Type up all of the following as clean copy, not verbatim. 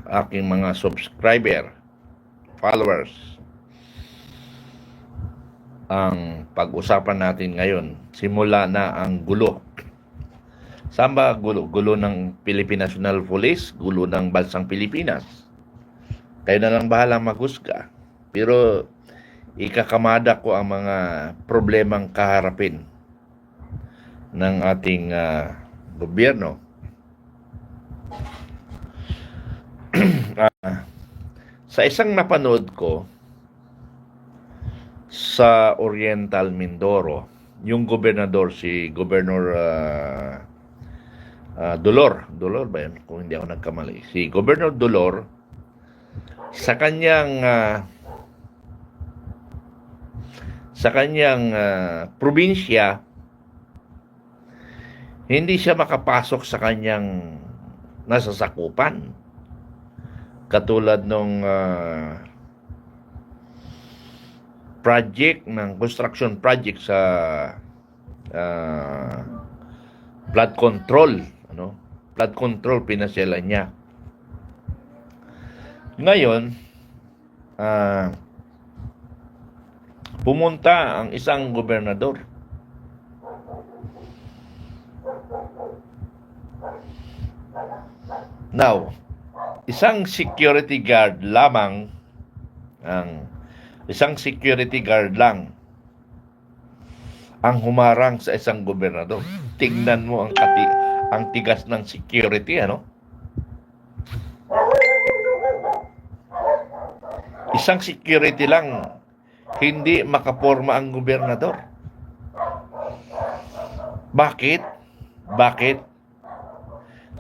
aking mga subscriber, followers. Ang pag-usapan natin ngayon, simula na ang gulo. Saan ba gulo? Gulo ng Philippine National Police, gulo ng Bansang Pilipinas. Kayo na lang bahalang maghusga. Pero ikakamada ko ang mga problemang kaharapin ng ating gobyerno. Sa isang napanood ko sa Oriental Mindoro, yung gobernador, si Governor Dolor ba yun? Kung hindi ako nagkamali. Si Governor Dolor, sa kanyang probinsya, hindi siya makapasok sa kanyang nasasakupan. Katulad nung construction project sa flood control, flood control pinasyalan niya. Ngayon, pumunta ang isang gobernador. Now, isang security guard lang ang humarang sa isang gobernador. Tingnan mo ang tigas ng security, Isang security lang, hindi makaporma ang gobernador. Bakit?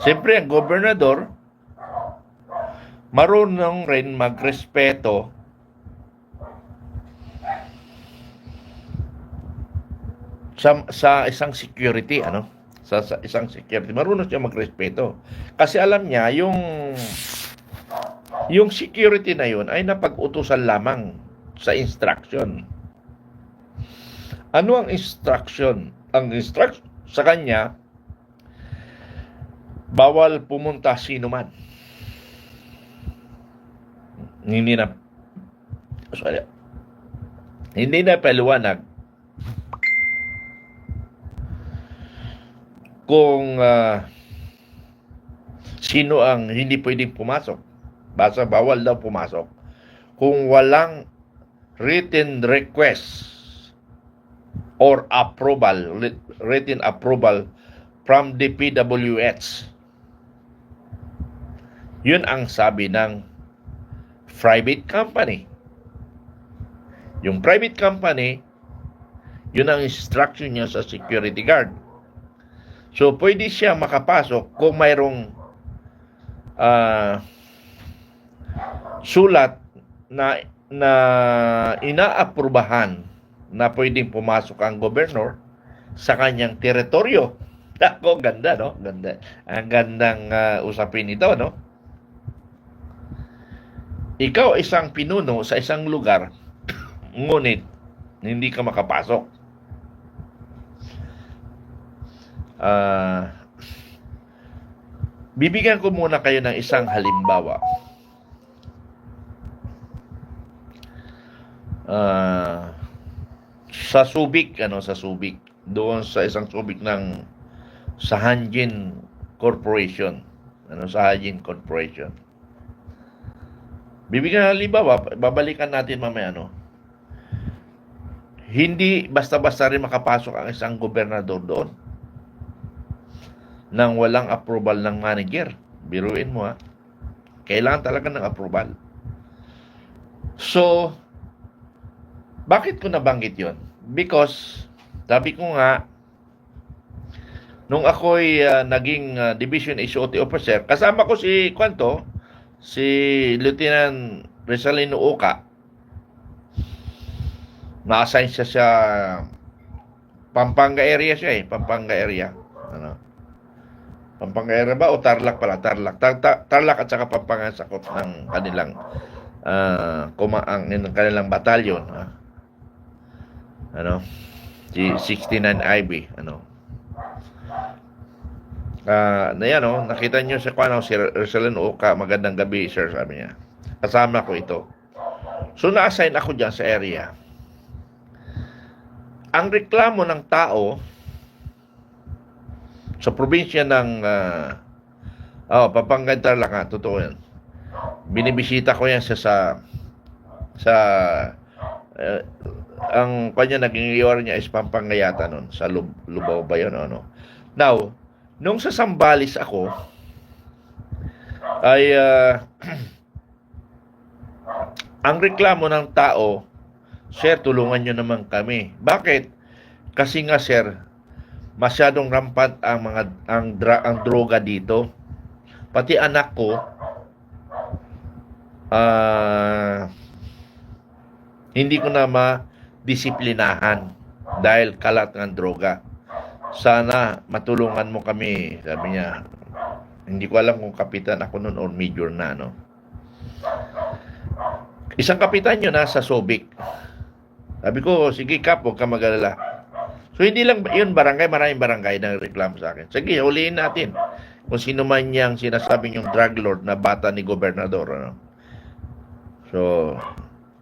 Siyempre, ang gobernador marunong rin magrespeto sa isang security, Sa isang security, marunong siya magrespeto. Kasi alam niya yung security na yun ay napag-utusan lamang sa instruction. Ano ang instruction? Ang instruction sa kanya, bawal pumunta sino man. Hindi na paliwanag kung sino ang hindi pwedeng pumasok. Basta bawal daw pumasok kung walang written request or written approval from the PWH. Yun ang sabi ng private company. Yung private company, yun ang instruction niya sa security guard. So, pwede siya makapasok kung mayroong sulat na inaaprubahan na pwedeng pumasok ang gobernador sa kanyang teritoryo. Ako, ganda, no? Ganda. Ang gandang usapin ito, no? Ikaw isang pinuno sa isang lugar, ngunit hindi ka makapasok. Bibigyan ko muna kayo ng isang halimbawa. Sa Subic, doon sa isang Subic sa Hanjin Corporation. Bibigyan ng halimbawa, babalikan natin mamaya, Hindi basta-basta rin makapasok ang isang gobernador doon nang walang approval ng manager. Biruin mo, Kailangan talaga ng approval. So, bakit ko nabanggit yon? Because, sabi ko nga, nung ako'y naging Division HOT Officer, kasama ko si Lieutenant Rizalino Oka. Na-assign siya sa Pampanga area siya, Pampanga area. Pampanga area ba o Tarlac pala? Tarlac at saka Pampanga sakop ng kanilang kanilang batalyon. Si 69 IB. Na yan, oh, nakita niyo sa kwano, si Rosalyn Oka, magandang gabi, sir, sabi niya. Kasama ko ito. So, na-assign ako dyan sa area. Ang reklamo ng tao sa probinsya ng Pampanga Tarlac, totoo yan. Binibisita ko yan sa ang kanya naging iyor niya is Pampanga yata nun, sa Lubao ba yun, ano. Now, nung sa Sambales ako ay ang reklamo ng tao, sir, tulungan nyo naman kami. Bakit? Kasi nga, sir, masyadong rampant ang droga dito. Pati anak ko hindi ko na ma-disiplinahan dahil kalat ng droga. Sana matulungan mo kami, sabi niya. Hindi ko alam kung kapitan ako noon or major na, no? Isang kapitan yun sa Subic. Sabi ko, sige Kap, huwag ka mag-alala. So hindi lang yun barangay, maraming barangay na reklamo sa akin. Sige, huliin natin kung sino man yang sinasabi yung drug lord na bata ni gobernador, ano? So,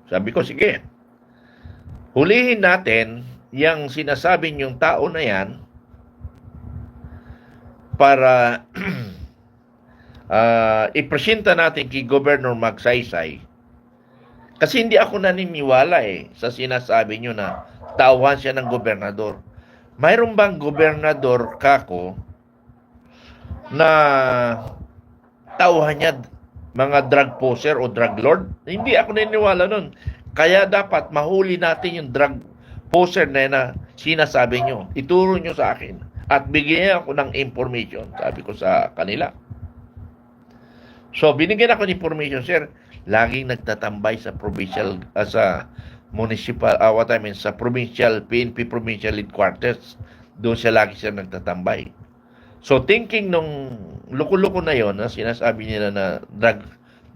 sabi ko, sige. Hulihin natin yung sinasabi yung tao na yan para ipresenta natin kay Governor Magsaysay. Kasi hindi ako naniniwala sa sinasabi nyo na tauhan siya ng gobernador. Mayroon bang gobernador, kako, na tauhan niya mga drug poser o drug lord? Hindi ako naniniwala nun. Kaya dapat mahuli natin yung drug poser na sinasabi nyo. Ituro nyo sa akin. At bigyan ako ng information. Sabi ko sa kanila. So, binigyan ako ng information, sir. Laging nagtatambay sa provincial, sa municipal, sa provincial, PNP provincial headquarters. Doon lagi siya nagtatambay. So, thinking nung luko-luko na yon, na sinasabi nila na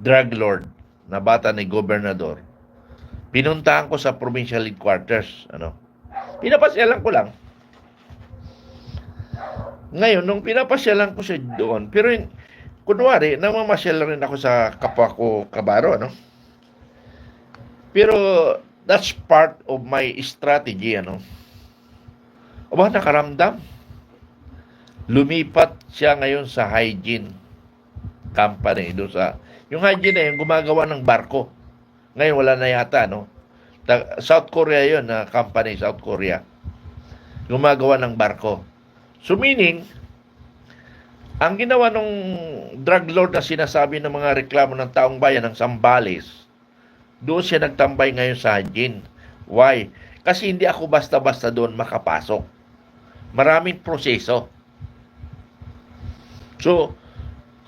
drug lord, na bata ni gobernador, pinuntahan ko sa provincial headquarters. Pinapasyalan ko lang. Ngayon, nung pinapasyalan ko siya doon, pero kunwari, namamasyal rin ako sa kapwa ko kabaro, Pero, that's part of my strategy, Aba, nakaramdam. Lumipat siya ngayon sa hygiene company. Yung hygiene na yung gumagawa ng barko. Ngayon, wala na yata, South Korea yun, company, South Korea. Gumagawa ng barko. So, meaning, ang ginawa ng drug lord na sinasabi ng mga reklamo ng taong bayan ng Sambales, doon siya nagtambay ngayon sa hygiene. Why? Kasi hindi ako basta-basta doon makapasok. Maraming proseso. So,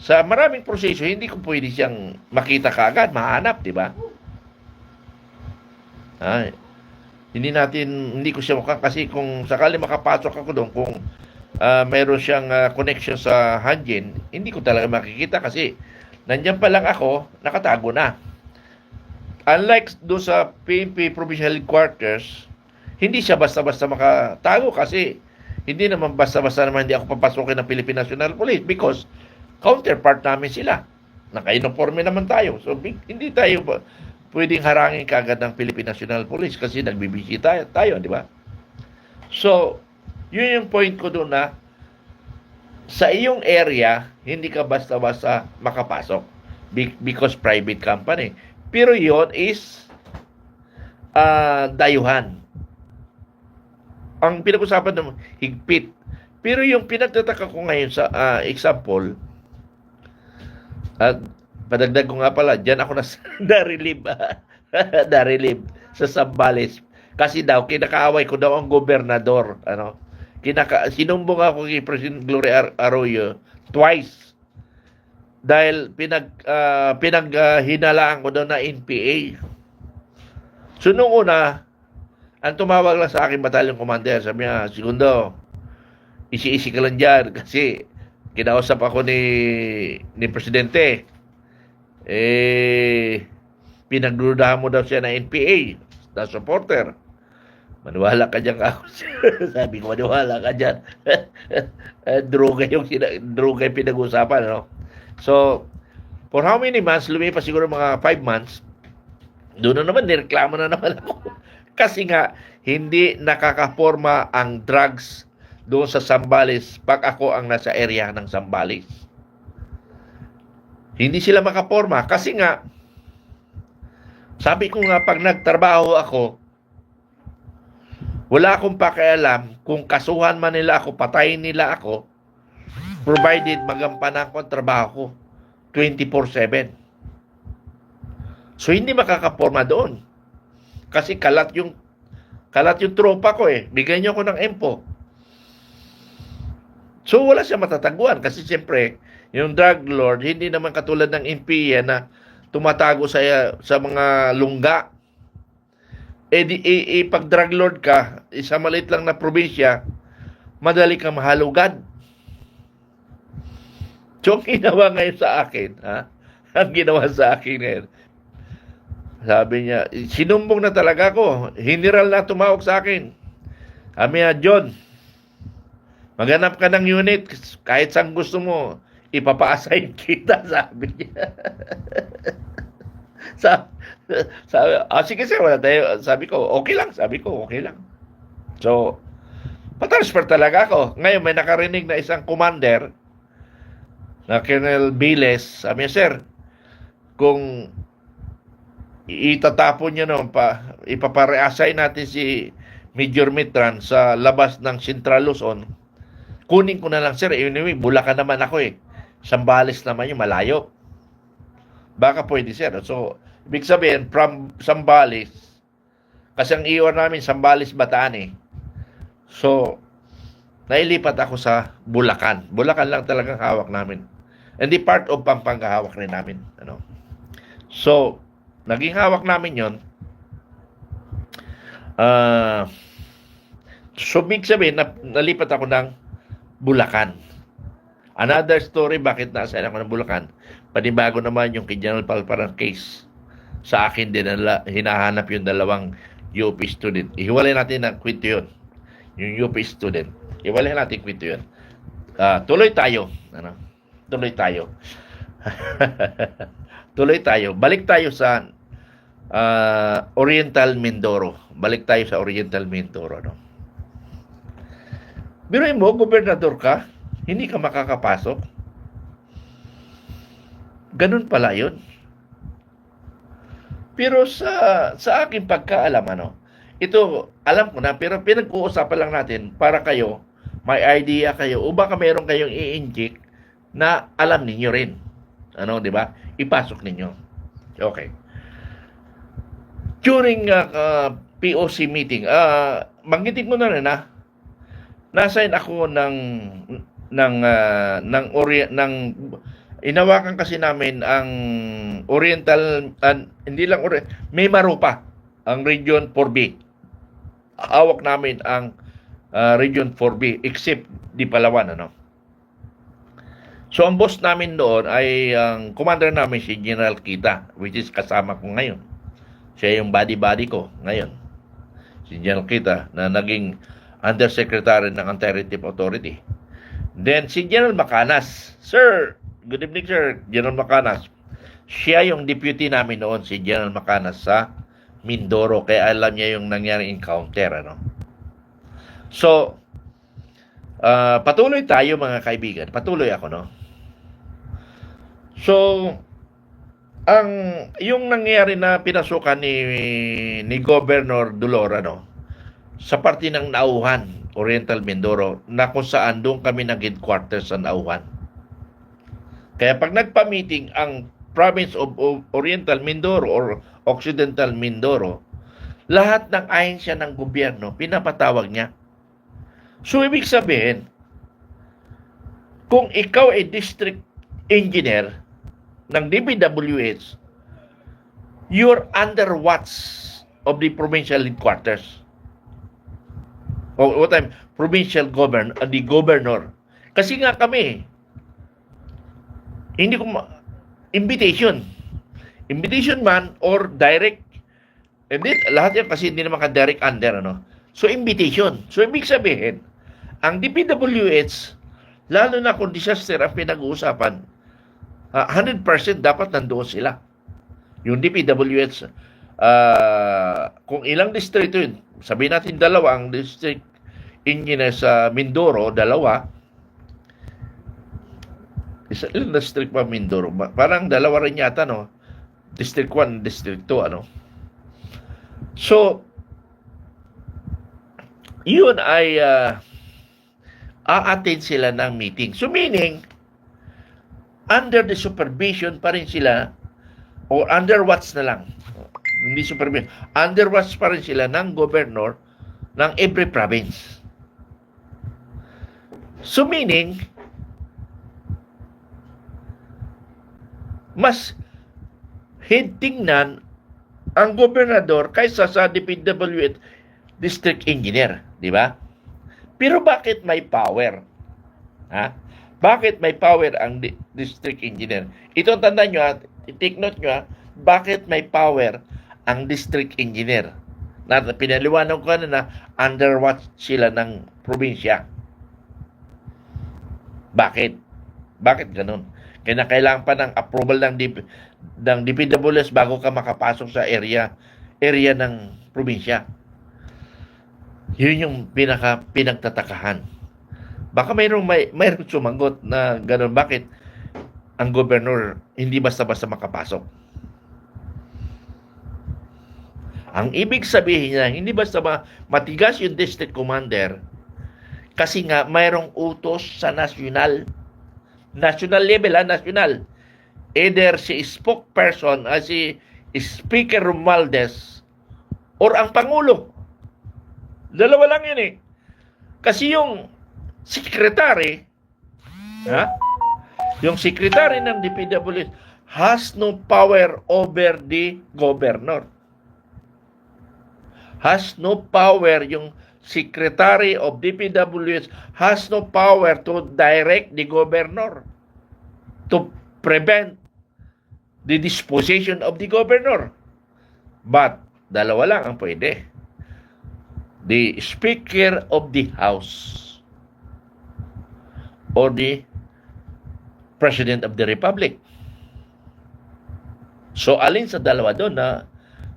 sa maraming proseso, hindi ko pwede siyang makita kaagad, mahanap, di ba? Hindi ko siya mukhang, kasi kung sakali makapasok ako doon, kung meron siyang connection sa hygiene, hindi ko talaga makikita kasi nandiyan pa lang ako, nakatago na. Unlike doon sa PNP Provincial Headquarters, hindi siya basta-basta makatago kasi hindi naman basta-basta naman hindi ako papasokin ng Philippine National Police because counterpart namin sila. Naka-uniforme naman tayo. So, hindi tayo pwedeng harangin kaagad ng Philippine National Police kasi nagbibisita tayo, di ba? So, yun yung point ko doon na sa iyong area, hindi ka basta-basta makapasok because private company. Pero yun is dayuhan. Ang pinag-usapan ng higpit. Pero yung pinagtataka ko ngayon sa example, at padagdag ko nga pala, dyan ako na-relieve sa Sambales. Kasi daw, kinakaaway ko daw ang gobernador. Sinumbong ako kay President Gloria Arroyo twice. Dahil hinalaan ko daw na NPA. So, nung una, ang tumawag lang sa akin battalion commander, sabi niya, Segundo, isi-isi ka lang dyan kasi kinausap ako ni Presidente. Pinagdudahan mo daw siya na NPA, na supporter. Maniwala ka dyan ako. Sabi ko, maniwala ka dyan. Droga yung pinag-usapan, no? So, for how many months, lumipas siguro mga 5 months, doon na naman, nireklamo na naman ako. Kasi nga, hindi nakakaporma ang drugs doon sa Zambales pag ako ang nasa area ng Zambales. Hindi sila makaporma kasi nga, sabi ko nga, pag nagtrabaho ako, wala akong pakialam kung kasuhan man nila ako, patayin nila ako, provided magampanan ko ang trabaho ko 24/7. So, hindi makakaporma doon. Kasi kalat yung tropa ko eh. Bigyan niyo ako ng empo. So, wala siya matatagpuan. Kasi siyempre, yung drug lord, hindi naman katulad ng NPA na tumatago sa mga lungga. Pag drug lord ka, isa maliit lang na probinsya, madali kang mahalugad. So, ang ginawa ngayon sa akin, ang ginawa sa akin ngayon, sabi niya, sinumbong na talaga ako. General na tumawag sa akin. Sabi niya, John, maghanap ka ng unit, kahit saan gusto mo, ipapa-assign kita, sabi niya. Sige sir, wala tayo. Sabi ko, okay lang. So, patransfer talaga ako. Ngayon, may nakarinig na isang commander, na Colonel Biles, sabi niya, sir, kung itatapon niyo ipapare-assign natin si Major Mitran sa labas ng Central Luzon, kunin ko na lang, sir. Anyway, Bulacan naman ako eh. Zambales naman yung malayo. Baka pwede, sir. So, ibig sabihin, from Zambales, kasi ang iwan namin, Zambales, Bataan eh. So, nailipat ako sa Bulacan. Bulacan lang talagang hawak namin. And the part of Pampanga hawak rin namin. So, naging hawak namin yon. So, big sabihin, nalipat ako ng Bulacan. Another story, bakit nasa ako ng Bulacan? Panibago naman yung kay General Palparan case. Sa akin din, hinahanap yung dalawang UP student. Ihiwalay natin ang kwento yun. Yung UP student. Ihiwalay natin kwento yun. Tuloy tayo. Tuloy tayo. Tuloy tayo. Balik tayo sa Oriental Mindoro. Balik tayo sa Oriental Mindoro. Biruin mo, gobernador ka, hindi ka makakapasok. Ganun pala yun. Pero sa aking pagkaalam, ito, alam ko na, pero pinag-uusapan lang natin para kayo, may idea kayo, o baka meron kayong i-inject na alam ninyo rin. Di ba? Ipasok ninyo. Okay. During POC meeting, banggitin ko na rin nasign ako ng inawakan kasi namin ang Oriental, hindi lang may Marupa, ang Region 4B. Hawak namin ang Region 4B, except di Palawan, So, ang boss namin doon ay ang commander namin si General Kita, which is kasama ko ngayon. Siya yung buddy ko ngayon. Si General Kita, na naging Undersecretary ng Anti-Retive Authority. Then, si General Macanas. Sir, good evening, sir. General Macanas. Siya yung deputy namin noon, si General Macanas sa Mindoro. Kaya alam niya yung nangyaring encounter, So, patuloy tayo, mga kaibigan. Patuloy ako, So, yung nangyari na pinasukan ni Governor Dolora, sa parte ng Nauhan, Oriental Mindoro, na kung saan doon kami nag-headquarters sa Nauhan. Kaya pag nagpa-meeting ang province of Oriental Mindoro or Occidental Mindoro, lahat ng ahensya ng gobyerno, pinapatawag niya. So, ibig sabihin, kung ikaw ay district engineer ng DPWH, you're under watch of the provincial headquarters. O what time? Provincial governor, the governor. Kasi nga kami, hindi ko invitation man or direct, hindi, lahat yan kasi hindi naman ka direct under, So, invitation. So, ibig sabihin, ang DPWH, lalo na kung disaster ang pinag-uusapan, 100% dapat nandoon sila. Yung DPWH, kung ilang distrito yun, sabihin natin dalawa, ang district engineer sa Mindoro, dalawa, ilang district pa Mindoro? Parang dalawa rin yata, no? District 1, District 2, ano? So, yun ay a-attend sila ng meeting. So, meaning, under the supervision pa rin sila, o under watch na lang, hindi supervision, under watch pa rin sila ng governor ng every province. So, meaning, mas tingnan ang gobernador kaysa sa DPWH district engineer, di ba? Pero bakit may power? Ha? Bakit may power ang district engineer? Ito tandaan nyo, take note nyo, bakit may power ang district engineer? Na pinaliwanag ko na under watch sila ng probinsya. Bakit? Bakit ganun? Kaya kailangan pa ng approval ng DPWH bago ka makapasok sa area ng probinsya. Yun yung pinagtatakahan. Baka mayroong sumagot na gano'n. Bakit ang gobernador hindi basta-basta makapasok? Ang ibig sabihin niya, hindi basta matigas yung district commander kasi nga mayroong utos sa national level, national. Either si spokesperson, si Speaker Romualdez, or ang Pangulo. Dalawa lang yun eh. Kasi yung secretary, yung secretary ng DPWH has no power over the governor. Has no power, yung secretary of DPWH has no power to direct the governor to prevent the disposition of the governor. But, dalawa lang ang pwede. The Speaker of the House or the President of the Republic. So, alin sa dalawa doon na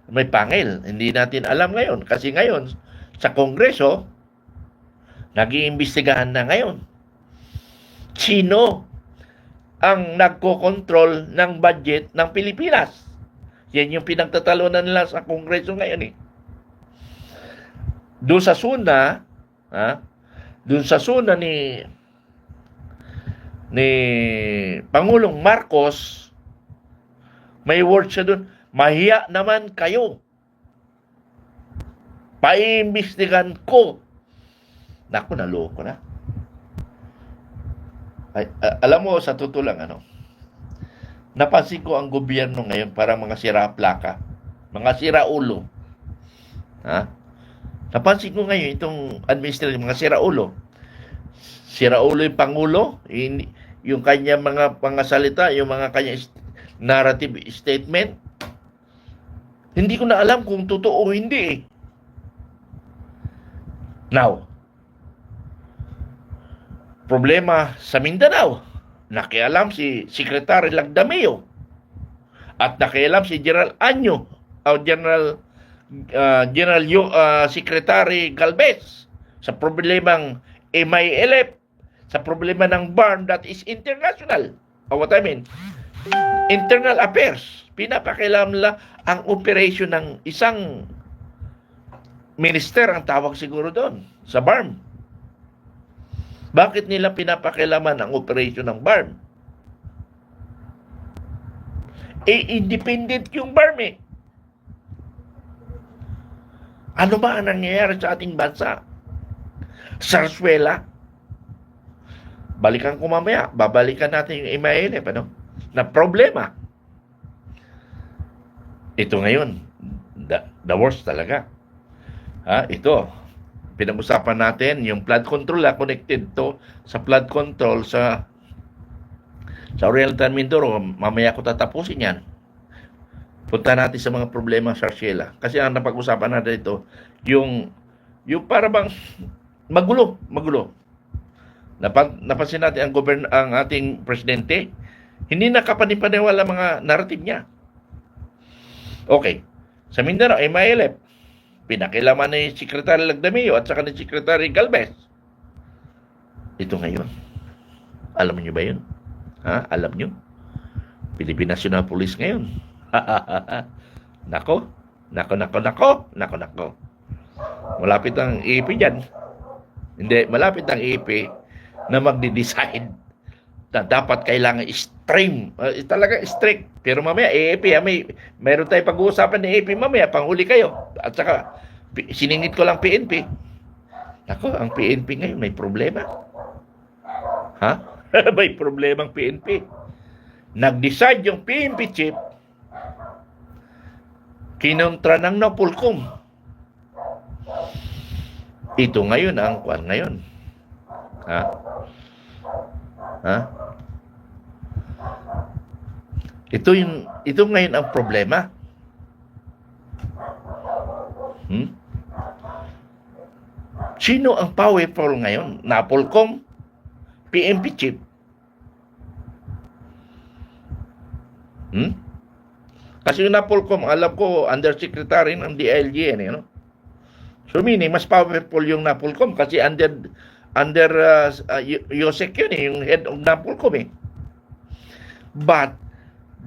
may pangil? Hindi natin alam ngayon. Kasi ngayon, sa Kongreso, nag-iimbestigahan na ngayon. Sino ang nagko-control ng budget ng Pilipinas? Yan yung pinagtatalunan nila sa Kongreso ngayon eh. Doon sa SUNA, doon sa SUNA ni Pangulong Marcos, may word siya doon, mahiya naman kayo. Paimbestigan ko. Naku, naloko na. Ay, alam mo, sa totoo lang, napansin ko ang gobyerno ngayon parang mga sira-plaka, mga sira-ulo. Napansin ko ngayon itong administration, mga sira-ulo. Sira-ulo yung Pangulo, yung kanya mga salita, yung mga kanya narrative statement. Hindi ko na alam kung totoo o hindi eh. Now, problema sa Mindanao, nakialam si Secretary Lagdameo at nakialam si General Anyo o General Secretary Galvez sa problemang MILF, sa problema ng BARM that is international. What I mean, internal affairs. Pinapakialam nila ang operation ng isang minister, ang tawag siguro doon, sa BARM. Bakit nila pinapakialaman ang operation ng BARM? Independent yung BARM eh. Ano ba ang nangyayari sa ating bansa? Sarsuela. Balikan ko mamaya. Babalikan natin yung MILF, na problema. Ito ngayon, the worst talaga. Ito, pinag-usapan natin yung flood control, connected to sa flood control sa Oriental Mindoro. Mamaya ko tatapusin yan. Punta natin sa mga problema sa Sarsuela. Kasi ang napag-usapan natin ito, yung Yung para bang magulo. Napansin natin ang ating presidente, hindi nakapanipaniwala mga narrative niya. Okay. Sa Mindanao, MILF, pinakilaman ni Secretary Lagdamio at saka ni Secretary Galvez. Ito ngayon. Alam niyo ba yun? Ha? Alam niyo? Philippine National Police ngayon. Nako. Malapit ang EAP dyan. Hindi, malapit ang EAP na magde-decide na dapat kailangan extreme. Talaga strict. Pero mamaya, EAP, mayroon tayong pag-uusapan ng EAP mamaya, panghuli kayo. At saka, siningit ko lang PNP. Nako, ang PNP ngayon may problema. Ha? May problema ang PNP. Nag-decide yung PNP chief, kinontra ng Napolcom. Ito ngayon ang kwan ngayon. Ha? Ito ngayon ang problema. Sino ang powerful ngayon? Napolcom, PNP chief. Kasi yung Napolcom, alam ko, undersecretary ng DILG yan, So, meaning, mas powerful yung Napolcom kasi under Yosek yun, yung head of Napolcom, But,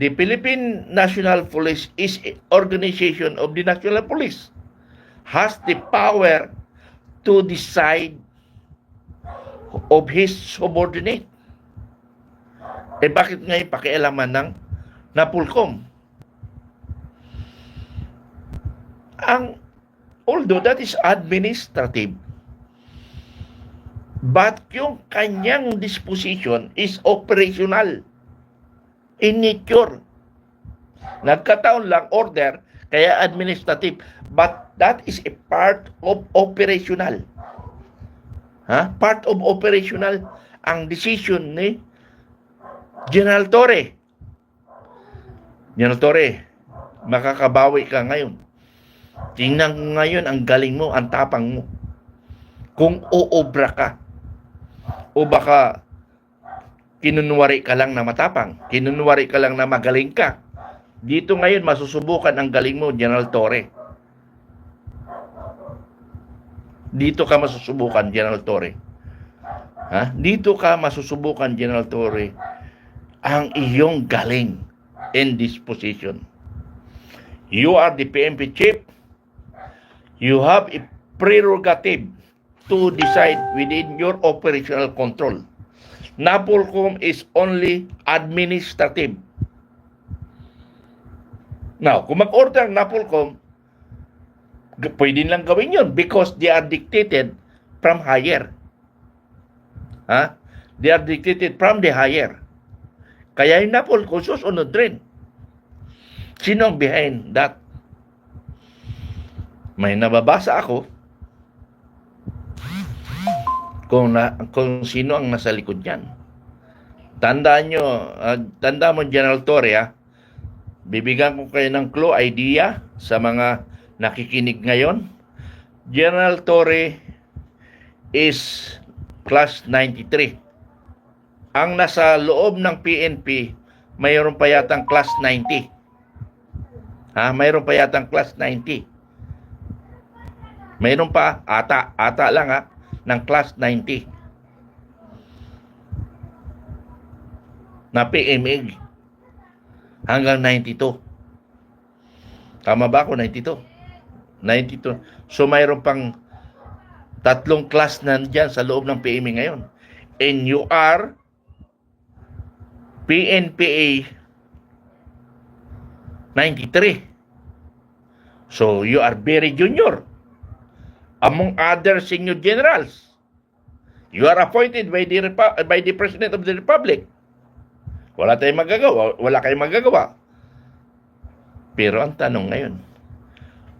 the Philippine National Police is an organization of the National Police. Has the power to decide of his subordinate. Bakit ngayon pakialaman ng Napolcom? Although that is administrative, but yung kanyang disposition is operational in nature. Nagkataon lang order, kaya administrative, but that is a part of operational. Part of operational ang decision ni General Torre. General Torre, makakabawi ka ngayon. Tingnan ngayon ang galing mo, ang tapang mo. Kung uobra ka, o baka kinunwari ka lang na matapang, kinunwari ka lang na magaling ka. Dito ngayon masusubukan ang galing mo, General Torre. Dito ka masusubukan, General Torre. Dito ka masusubukan, General Torre, ang iyong galing and disposition. You are the PNP chief. You have a prerogative to decide within your operational control. Napolcom is only administrative. Now, kung mag-order ang Napolcom, pwede lang gawin yun because they are dictated from higher. They are dictated from the higher. Kaya yung Napolcom susunod rin. Sino ang behind that? May nababasa ako kung sino ang nasa likod niyan. Tandaan mo, General Torre, bibigyan ko kayo ng clue, idea sa mga nakikinig ngayon. General Torre is class 93. Ang nasa loob ng PNP, mayroon pa yatang class 90. Mayroon pa yatang class 90. Mayroon pa, ata lang ng class 90 na PMA hanggang 92. Tama ba ako? 92. So mayroon pang tatlong class nandyan sa loob ng PMA ngayon. And you are PNPA 93. So you are very junior among other senior generals. You are appointed by the President of the Republic. Wala kayong magagawa. Pero ang tanong ngayon,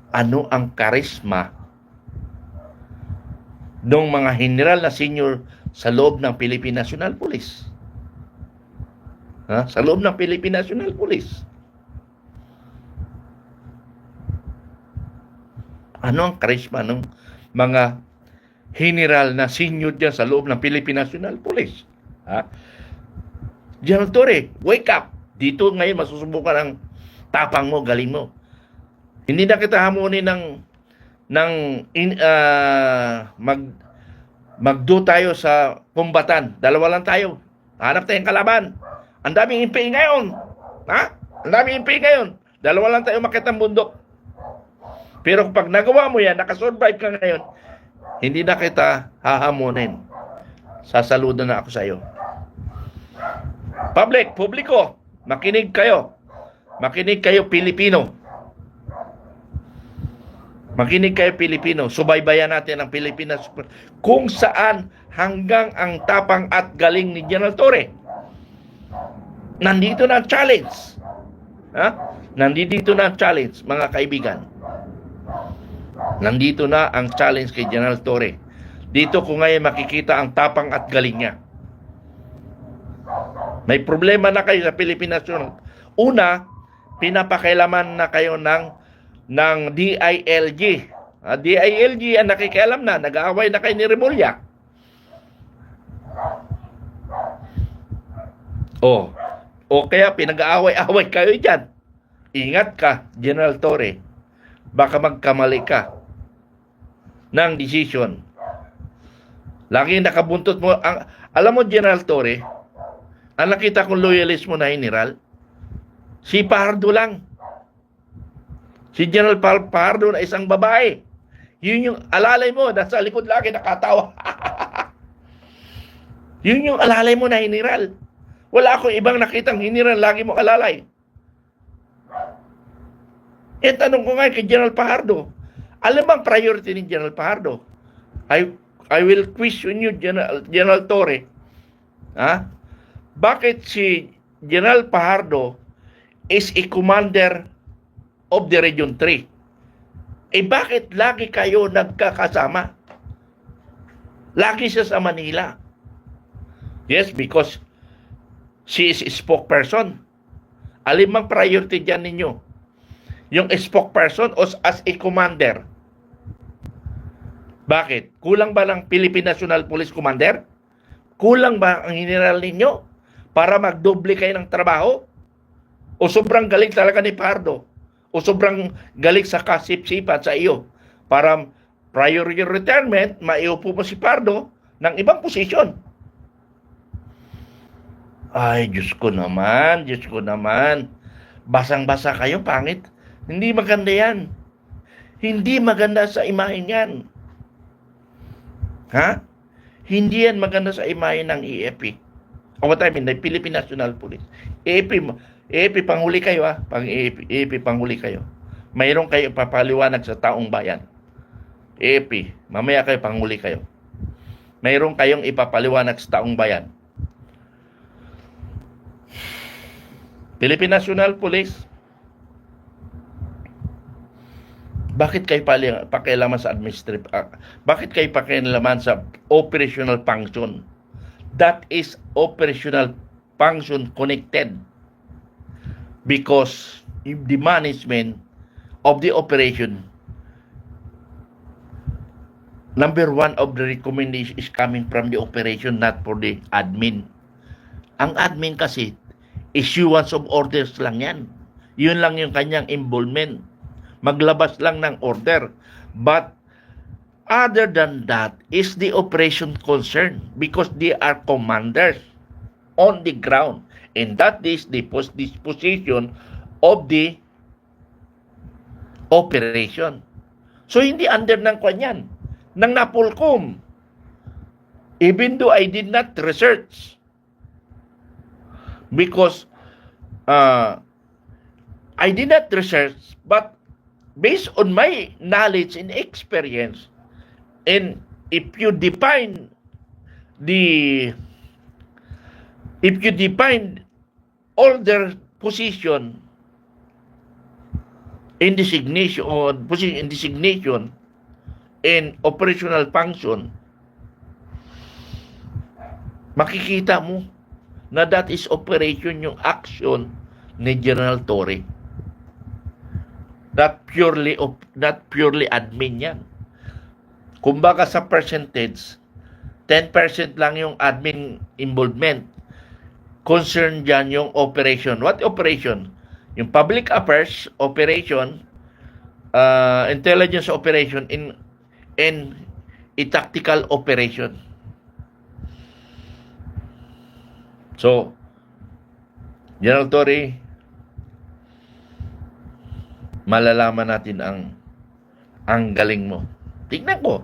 ano ang karisma ng mga general na senior sa loob ng Philippine National Police? Sa loob ng Philippine National Police. Ano ang karisma ng mga general na senior dyan sa loob ng Philippine National Police. Ha? General Torre, wake up! Dito ngayon masusubukan ang tapang mo, galing mo. Hindi na kita hamunin magdo tayo sa kumbatan. Dalawa lang tayo. Hanap tayong kalaban. Ang daming impi ngayon. Ha? Ang daming impi ngayon. Dalawa lang tayo makita ng bundok. Pero pag nagawa mo yan, nakasurvive ka ngayon, hindi na kita hahamunin. Sasaludo na ako sa iyo. Publiko, makinig kayo. Makinig kayo, Pilipino. Makinig kayo, Pilipino. Subaybayan natin ang Pilipinas kung saan hanggang ang tapang at galing ni General Torre. Nandito na ang challenge. Ha? Nandito na ang challenge, mga kaibigan. Nandito na ang challenge kay General Torre. Dito ko ngayon makikita ang tapang at galing niya. May problema na kayo sa Pilipinas. Una, pinapakailaman na kayo ng DILG. DILG ang nakikialam na. Nag-aaway na kayo ni Remulla. O kaya pinag-aaway-aaway kayo dyan. Ingat ka, General Torre. Baka magkamali ka ng decision. Lagi nakabuntot mo. Alam mo, General Torre, ang nakita kong loyalist mo na general, si Pardo lang. Si General Pardo na isang babae. Yun yung alalay mo, nasa likod lagi nakatawa. Yun yung alalay mo na general. Wala akong ibang nakitang general, lagi mo alalay. Tanong ko nga kay General Fajardo, alam bang priority ni General Fajardo? I will question you, General Torre. Ha? Bakit si General Fajardo is a commander of the Region 3? Bakit lagi kayo nagkakasama? Lagi siya sa Manila. Yes, because she is a spokesperson. Alin bang priority dyan ninyo? Yung spokesperson o as a commander? Bakit? Kulang ba ng Philippine National Police Commander? Kulang ba ang general ninyo para magdoble kayo ng trabaho? O sobrang galing talaga ni Pardo? O sobrang galing sa kasip-sipan sa iyo para prior your retirement, maiupo mo si Pardo ng ibang posisyon? Ay, Diyos ko naman. Basang-basa kayo, pangit. Hindi maganda yan. Hindi maganda sa imahen yan. Ha? Hindi yan maganda sa imahen ng EFP. O what I mean, the Philippine National Police. EFP, panghuli kayo ha. EFP, panghuli kayo. Mayroon kayo papaliwanag sa taong bayan. EFP, mamaya kayo, panghuli kayo. Mayroon kayong ipapaliwanag sa taong bayan. Philippine National Police, bakit kayo pakialaman sa administrative bakit kayo pakialaman sa operational function? That is operational function connected because if the management of the operation, number one of the recommendation is coming from the operation, not for the admin. Ang admin kasi issuance of orders lang yan. Yun lang yung kanyang involvement. Maglabas lang ng order. But other than that is the operation concern because they are commanders on the ground. And that is the disposition of the operation. So hindi under ng kanyan, ng Napolcom. Even though I did not research because I did not research, but based on my knowledge and experience, and if you define all their position in designation and operational function, makikita mo na that is operation yung action ni General Torre. Not purely admin yan. Kumbaga sa percentage, 10% lang yung admin involvement. Concern dyan yung operation. What operation? Yung public affairs operation, intelligence operation, and a tactical operation. So, General Torre, malalaman natin ang galing mo. Tingnan ko.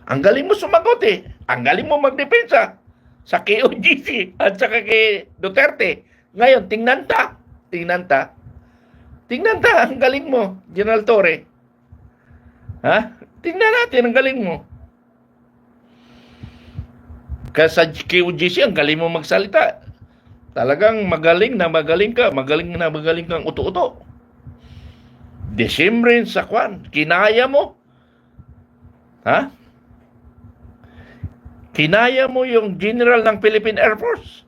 Ang galing mo sumagot eh. Ang galing mo magdepensa sa KOGC at saka kay Duterte. Ngayon, tingnan ta. Ang galing mo, General Torre. Ha? Tingnan natin ang galing mo. Kasi sa KOGC, ang galing mo magsalita. Talagang magaling kang uto-uto. December sa kwan, kinaya mo. Ha? Kinaya mo yung general ng Philippine Air Force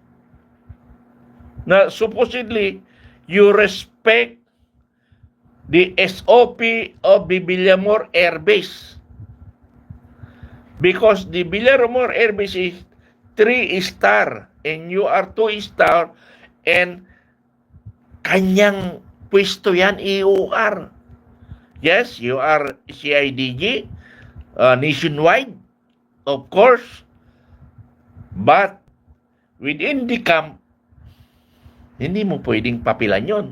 na supposedly you respect the SOP of the Villamor Air Base because the Villamor Air Base is 3-star and you are 2-star and kanyang pwesto yan EOR. Yes, you are CIDG nationwide, of course. But within the camp, hindi mo pwedeng papilan yun.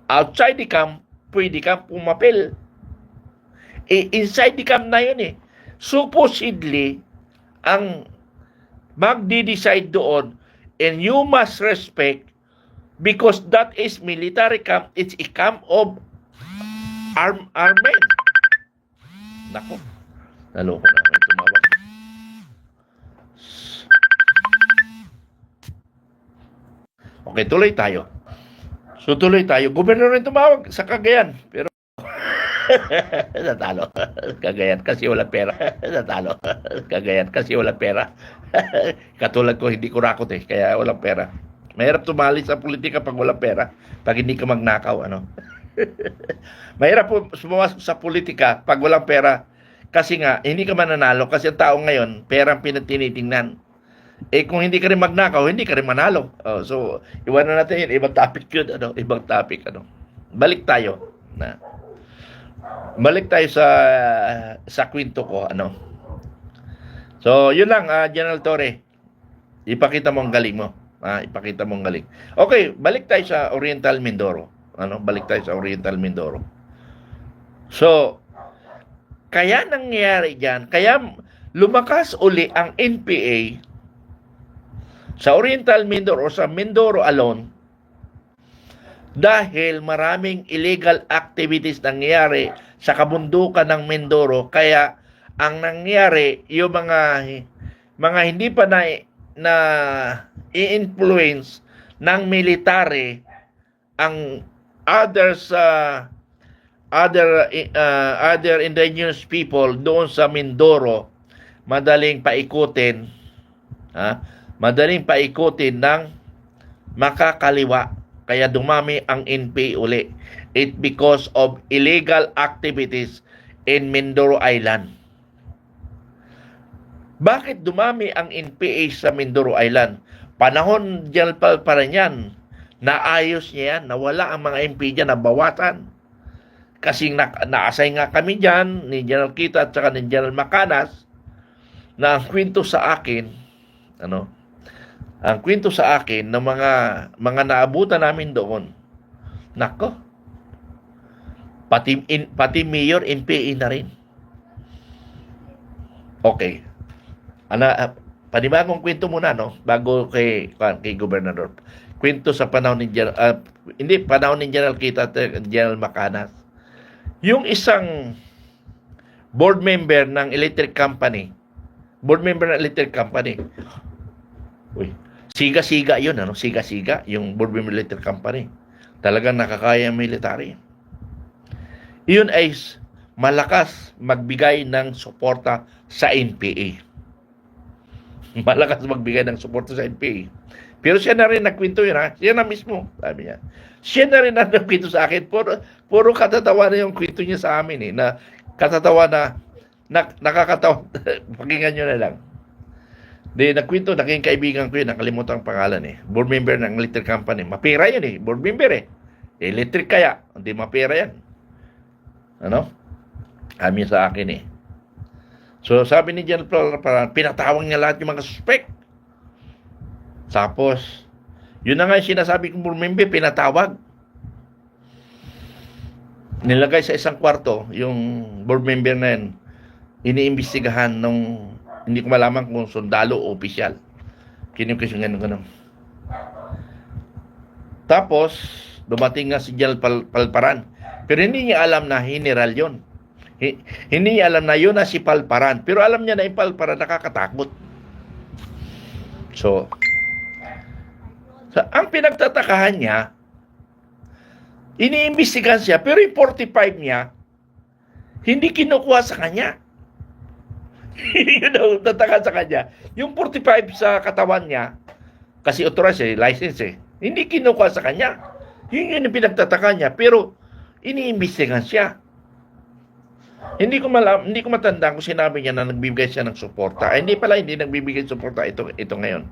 Outside the camp, pwede kang pumapil. Inside the camp na yun eh. Supposedly, ang magdi-decide doon, and you must respect because that is military camp. It's a camp of armed. Nako, naloko na ako tumawag. Okay, tuloy tayo. Gobernador rin tumawag sa Cagayan. Pero natalo. Cagayan kasi wala pera. Katulad ko, hindi ko rakot eh. Kaya walang pera. Mahirap tumali sa politika pag walang pera. Pag hindi ka magnakaw, ano. Mahirap po sumasok sa politika pag walang pera. Kasi nga, hindi ka mananalo. Kasi ang tao ngayon, pera ang pinatinitingnan. Eh kung hindi ka rin magnakaw, hindi ka rin manalo. So, iwanan natin yun. Ibang topic yun. Balik tayo sa kwento ko. So, yun lang, General Torre. Ipakita mo ang galing mo. Okay, balik tayo sa Oriental Mindoro. So, kaya nangyari dyan, kaya lumakas uli ang NPA sa Oriental Mindoro o sa Mindoro alone dahil maraming illegal activities nangyari sa kabundukan ng Mindoro. Kaya ang nangyari, yung mga hindi pa na i-influence ng military ang other indigenous people doon sa Mindoro, madaling paikutin ng makakaliwa. Kaya dumami ang NPA uli. It because of illegal activities in Mindoro Island. Bakit dumami ang NPA sa Mindoro Island? Panahon dyan pa rin yan. Naayos niya yan. Nawala ang mga NPA dyan, nabawasan. Kasi na-assign nga kami dyan, ni General Kita at saka ni General Macanas, na ang kwento sa akin, ng mga naabutan namin doon, nako, pati mayor NPA na rin. Okay. Panibagong kwento muna, bago kay Gobernador. Kwento sa panahon ni General Kita at General Macanas. Yung isang board member ng electric company, siga-siga yun, siga-siga, yung board member electric company. Talagang nakakaya ang military. Yun ay malakas magbigay ng suporta sa NPA. Pero siya na rin nagkwento yun, siya na mismo, sabi niya. Siya na rin nagkwento sa akin, puro katatawa na yung kwento niya sa amin, na katatawa na Nakakatawa. Pakinggan nyo na lang. Nagkwento, naging kaibigan ko yun, nakalimutan ang pangalan eh. Board member ng electric company. Mapera yun eh, board member eh. Electric kaya, hindi mapera yan. Ano? Amin sa akin eh. So, sabi ni General Palparan, pinatawag niya lahat yung mga suspect. Tapos, yun na nga yung sinasabi kong board member, pinatawag. Nilagay sa isang kwarto, yung board member na yun, iniimbestigahan nung hindi ko malaman kung sundalo o opisyal. Kinukus yung gano'n. Tapos, dumating nga si General Palparan. Pero hindi niya alam na general yon. Hindi niya alam na yun na si Palparan. Pero alam niya na yung Palparan nakakatakot. So, ang pinagtatakahan niya, iniimbestigahan siya, pero yung 45 niya, hindi kinukuha sa kanya. Yun ang tataka sa kanya. Yung 45 sa katawan niya, kasi authorized eh, license eh, hindi kinukuha sa kanya. Yun yung pinagtataka niya, pero iniimbestigahan siya. Hindi ko matandaan kung sinabi niya na nagbibigay siya ng suporta. Hindi nagbibigay suporta ito ngayon.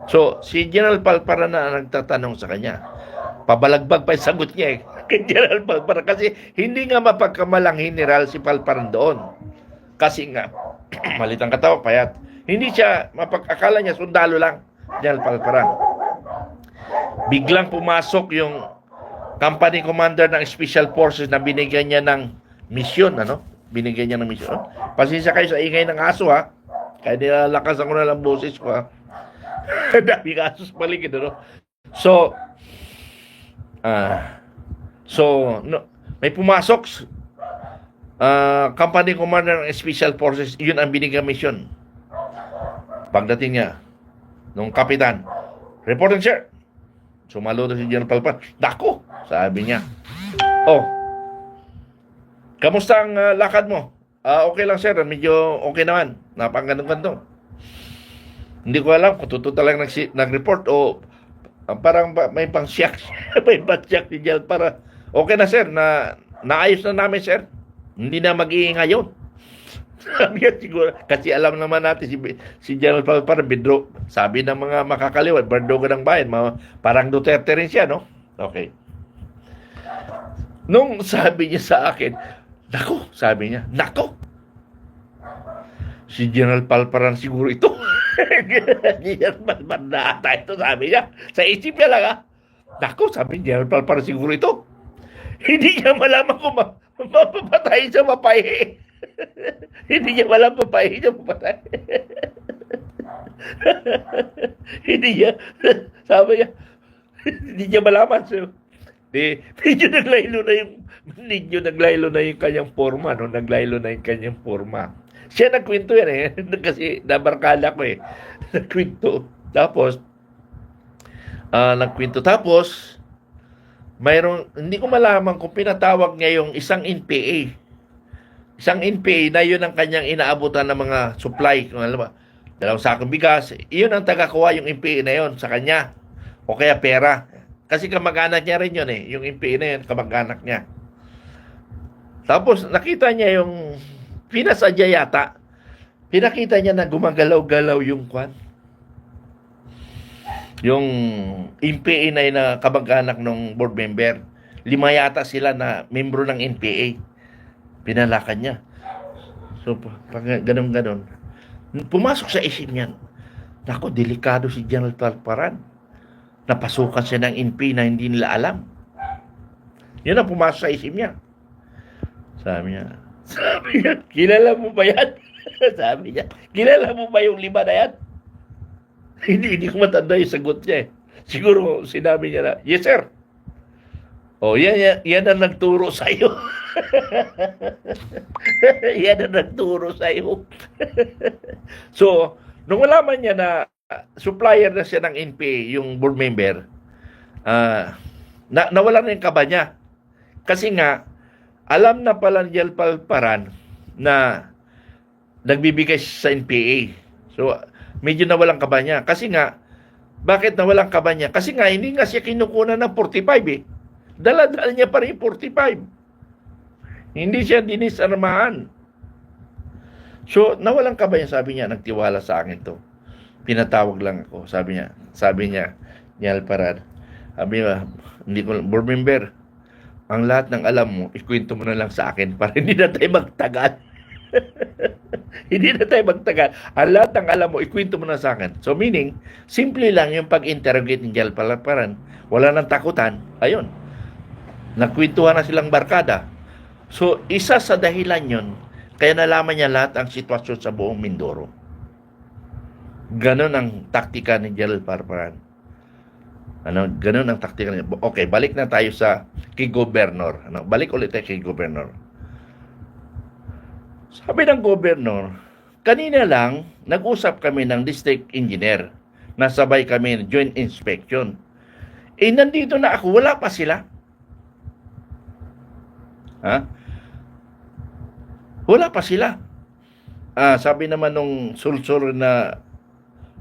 So, si General Palparan na nagtatanong sa kanya. Pabalagbag pa yung sagot niya eh. Kay General Palparan. Kasi hindi nga mapagkamalang general si Palparan doon. Kasi nga, malit ang katawa, payat. Hindi siya, akala niya sundalo lang, General Palparan. Biglang pumasok yung company commander ng Special Forces na binigyan niya ng misyon, ano? Binigyan niya ng misyon. Pasensya kayo sa ingay ng aso, ha? Kaya nilalakas ako na lang boses ko, ha? Daming asos paligid, ano? So, may pumasok company commander ng Special Forces, yun ang binigyan mission. Pagdating niya, nung kapitan, reporting sir. Sumalo na si General Palparan. Dako, sabi niya. Oh, kamusta ang lakad mo? Okay lang sir, medyo okay naman. Napangganong-ganto. Hindi ko alam kung totoo talagang nag-report o parang may pang-siyak. May pang-siyak si General para okay na sir, naayos na namin sir. Hindi na mag-iingay yun. Sabi niya siguro, kasi alam naman natin si General Palparan, sabi ng mga makakaliwat, bardoga ng bayan, parang Duterte rin siya, no? Okay. Nung sabi niya sa akin, nako, sabi niya, nako, si General Palparan siguro ito. General Palparan na ata ito, sabi niya. Sa isip niya lang, ha? Nako, sabi niya, General Palparan siguro ito. Hindi niya malaman kung mapapatay sa mapay. Hindi niya malam papay siya mapatay. Hindi niya, sabi niya, hindi niya malaman. So, medyo naglaylo na yung kanyang forma, no? Naglaylo na yung kanyang forma. Siya nagkwento yan eh. Kasi nabarkala ko eh. Nagkwento. Tapos, hindi ko malaman kung pinatawag niya yung isang NPA. Isang NPA na yun ang kanyang inaabutan ng mga supply. Kung alam mo, 2 sakong bigas. Iyon ang tagakuha yung NPA na yun sa kanya. O kaya pera. Kasi kamag-anak niya rin yun eh. Yung NPA na yun, kamag-anak niya. Tapos nakita niya yung pinasadya yata. Pinakita niya na gumagalaw-galaw yung kwan. Yung NPA na yun na kamag-anak ng board member. 5 yata sila na membro ng NPA. Pinalakan niya. So, ganun-ganun. Pumasok sa isip niya, nako, delikado si General Palparan. Napasukan siya ng NP na hindi nila alam. Yun ang pumasok sa isip niya. Sabi niya, kilala mo ba yan? Sabi niya, kilala mo ba yung 5 na yan? Hindi ko matanda yung sagot niya eh. Siguro sinabi niya na, yes sir. Oh, yan ang nagturo sa iyo. Yan ang nagturo sa iyo. So, nung malaman niya na supplier na siya ng NPA, yung board member, nawala na yung kaba niya. Kasi nga, alam na pala ni General Palparan na nagbibigay sa NPA. So, medyo nawalang kaba niya. Kasi nga, bakit nawalang kaba niya? Kasi nga, hindi nga siya kinukunan ng 45 eh. Dala-dala niya pa rin 45. Hindi siya dinisarmahan. So, nawalan ka ba yan? Sabi niya, nagtiwala sa akin to. Pinatawag lang ako. Sabi niya, Nyal Parad, sabi niya, hindi ko, board member, ang lahat ng alam mo, ikwento mo na lang sa akin para hindi na tayo magtagal. Hindi na tayo magtagal. Ang lahat ng alam mo, ikwento mo na sa akin. So meaning, simple lang yung pag-interrogate ni Jal Palaparan. Wala nang takutan. Ayun. Nagkwentuhan na silang barkada. So, isa sa dahilan yun, kaya nalaman niya lahat ang sitwasyon sa buong Mindoro. Ganon ang taktika ni Jal Palaparan. Ganon ang taktika niya. Okay, balik na tayo sa kay Governor. Balik ulit tayo kay Governor. Sabi ng Governor, kanina lang, nag-usap kami ng district engineer. Nasabay kami ng joint inspection. Nandito na ako, wala pa sila. Wala pa sila. Sabi naman nung sulsur na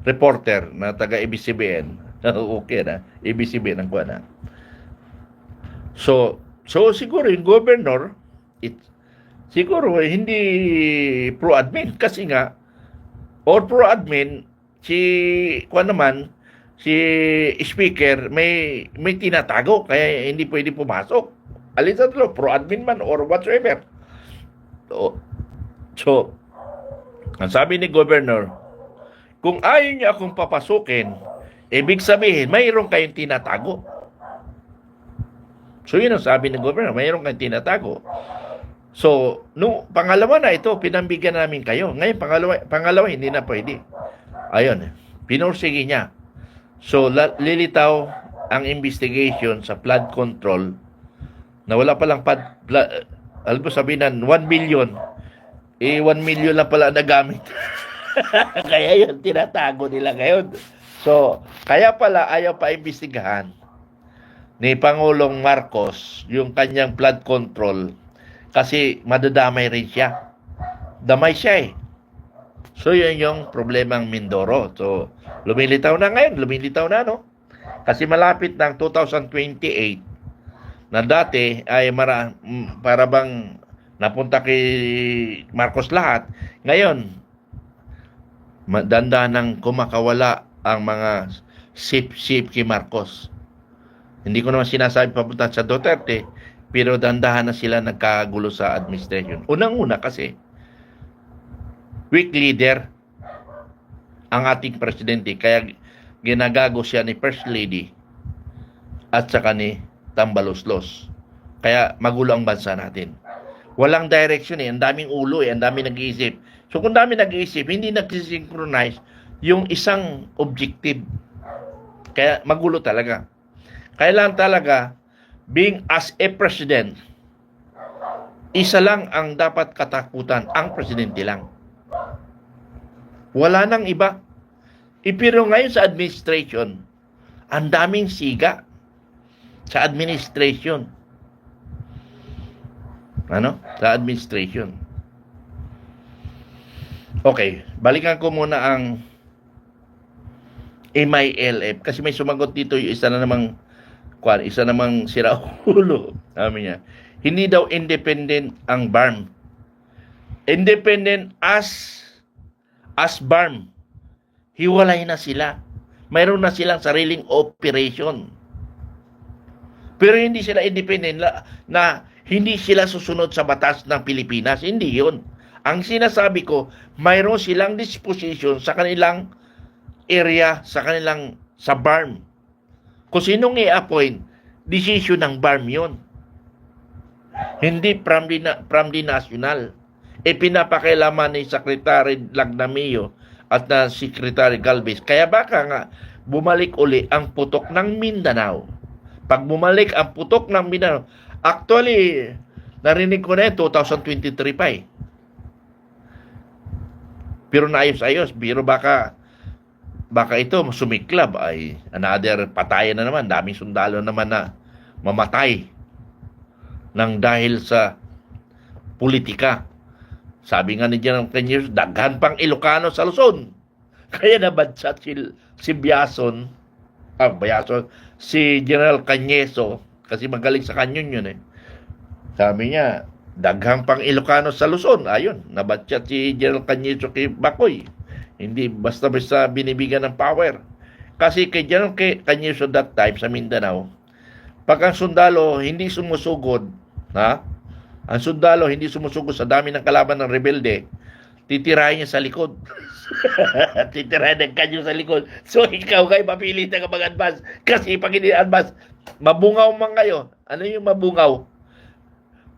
reporter na taga-ABCBN, okay na, ABCBN ang kuha na. So siguro yung Governor, siguro hindi pro-admin kasi nga, or pro-admin, si speaker may tinatago kaya hindi pwede pumasok. Alin sa talo, pro-admin man or whatsoever. So, ang sabi ni Governor, kung ayaw niya akong papasukin, ibig sabihin, mayroon kayong tinatago. So, yun ang sabi ni Governor, mayroon kayong tinatago. So, pangalawa na ito, pinambigyan namin kayo. Ngayon, pangalawa hindi na pwede. Ayun, pinursige niya. So, lilitaw ang investigation sa flood control na wala palang alam mo sabihin na 1 million. 1 million lang pala nagamit. Kaya yun, tinatago nila ngayon. So, kaya pala ayaw pa imbestigahan ni Pangulong Marcos yung kanyang flood control kasi madadamay rin siya. Damay siya eh. So, yun yung problemang Mindoro. So, lumilitaw na ngayon. No? Kasi malapit ng 2028 na dati ay para bang napunta kay Marcos lahat. Ngayon, dandanang kumakawala ang mga sip-sip kay Marcos. Hindi ko naman sinasabi papunta sa Duterte, pero dandahan na sila nagkagulo sa administration. Unang-una kasi, weak leader ang ating presidente, kaya ginagago siya ni First Lady at saka ni Tambaloslos. Kaya magulo ang bansa natin. Walang direction eh, ang daming ulo eh, ang daming nag-iisip. So kung dami nag-iisip, hindi nag-synchronize yung isang objective. Kaya magulo talaga. Kailangan talaga, being as a president, isa lang ang dapat katakutan, ang presidente lang. Wala nang iba. Pero ngayon sa administration, ang daming siga sa administration. Sa administration. Okay, balikan ko muna ang MILF kasi may sumagot dito yung isa namang siraulo. Sabi niya, hindi daw independent ang BARM. Independent as BARM. Hiwalay na sila. Mayroon na silang sariling operation. Pero hindi sila independent na hindi sila susunod sa batas ng Pilipinas. Hindi yun. Ang sinasabi ko, mayroon silang disposition sa kanilang area, sa BARM. Kung sinong i-appoint, decision ng BARM yun. Hindi from the national. Pinapakailaman ni Secretary Lagnamio at na Secretary Galvez. Kaya baka nga, bumalik uli ang putok ng Mindanao. Pag bumalik ang putok ng Mindanao, actually, narinig ko na 2023 pa eh. Pero naayos-ayos, pero baka ito sumiklab ay another patayan na naman, daming sundalo naman na mamatay nang dahil sa politika. Sabi nga ni General Cañeso, daghan pang Ilocano sa Luzon. Kaya nabadsat si Biason, si General Cañeso, kasi magaling sa kanyon yun eh. Sabi niya, Daghang pang Ilocano sa Luzon. Ayun, nabatchat si General Cañizo kay Bacoy. Hindi basta-basta binibigyan ng power. Kasi kay General Cañizo that time sa Mindanao, pag ang sundalo hindi sumusugod, ha? Ang sundalo hindi sumusugod sa dami ng kalaban ng rebelde, titirahin niya sa likod. Titirahin ng kanyo sa likod. So, ikaw kayo mapilit na mag-advance. Kasi pag hindi advance, mabungaw man kayo. Ano yung mabungaw?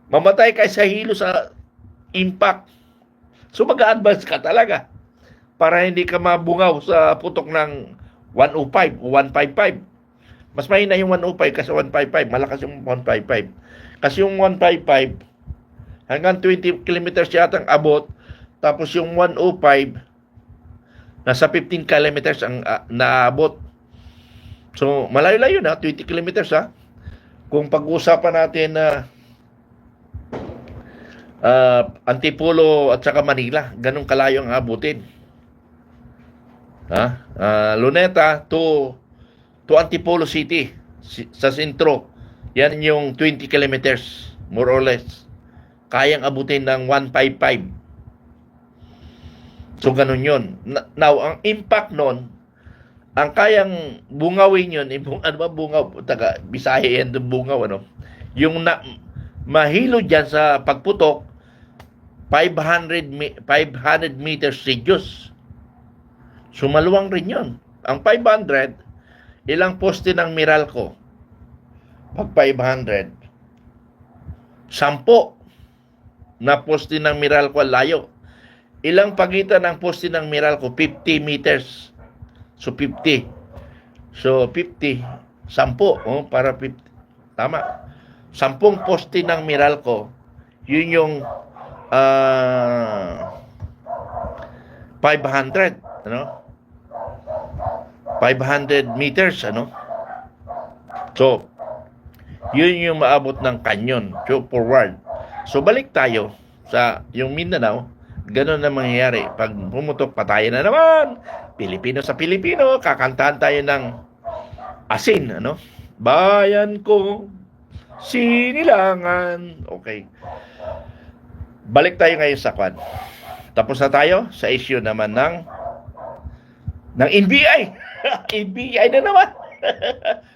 Mamatay kayo sa hilo sa impact. So, mag-advance ka talaga. Para hindi ka mabungaw sa putok ng 105 o 155. Mas mahina yung 105 kasi 155. Malakas yung 155. Kasi yung 155, hanggang 20 kilometers yata ang abot. Tapos yung 105, nasa 15 kilometers ang naabot. So, malayo-layo na, 20 kilometers ha. Kung pag-uusapan natin na Antipolo at saka Manila, ganun kalayo ang abutin. Luneta to Antipolo City, sa sentro. Yan yung 20 kilometers, more or less. Kayang abutin ng 155. So, ganun yun. Now, ang impact nun, ang kayang bungawin yun, ano ba bungaw? Bisaya yan yung bungaw, ano? Yung mahilo dyan sa pagputok, 500 meters radius. So, maluwang rin yun. Ang 500, ilang poste ng Meralco? Pag 500, 10 na poste ng Meralco layo. Ilang pagitan ng poste ng Meralco? 50 meters. So, 50. So, 50. 10. Para 50. Tama. 10 poste ng Meralco. Yun yung 500. Ano? 500 meters. Ano? So, yun yung maabot ng kanyon. So, forward. So, balik tayo sa yung Mindanao. Ganon na mangyayari. Pag pumutok, patayan na naman. Pilipino sa Pilipino, kakantahan tayo ng asin, ano? Bayan ko, sinilangan. Okay. Balik tayo ngayon sa kwan. Tapos na tayo sa issue naman ng NBI. NBI na naman.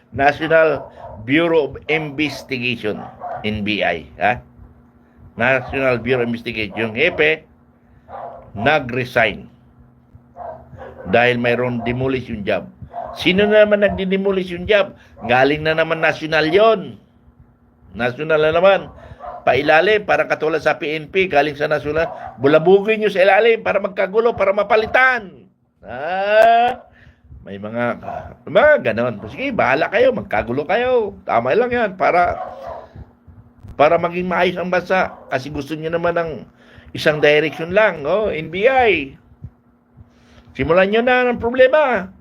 National Bureau of Investigation. NBI. Ha? National Bureau of Investigation. Yung hepe, nag-resign dahil mayroon demolition job. Sino na naman nagdi-demolish yung job? Galing na naman national yon. National na naman. Pailalim, para katulad sa PNP, galing sa national. Bulabugin nyo sa ilalim para magkagulo, para mapalitan. May mga ganon. Sige, bahala kayo, magkagulo kayo. Tama lang yan, para maging maayos ang bansa. Kasi gusto nyo naman ng isang direction lang, NBI. Simulan nyo na ng problema.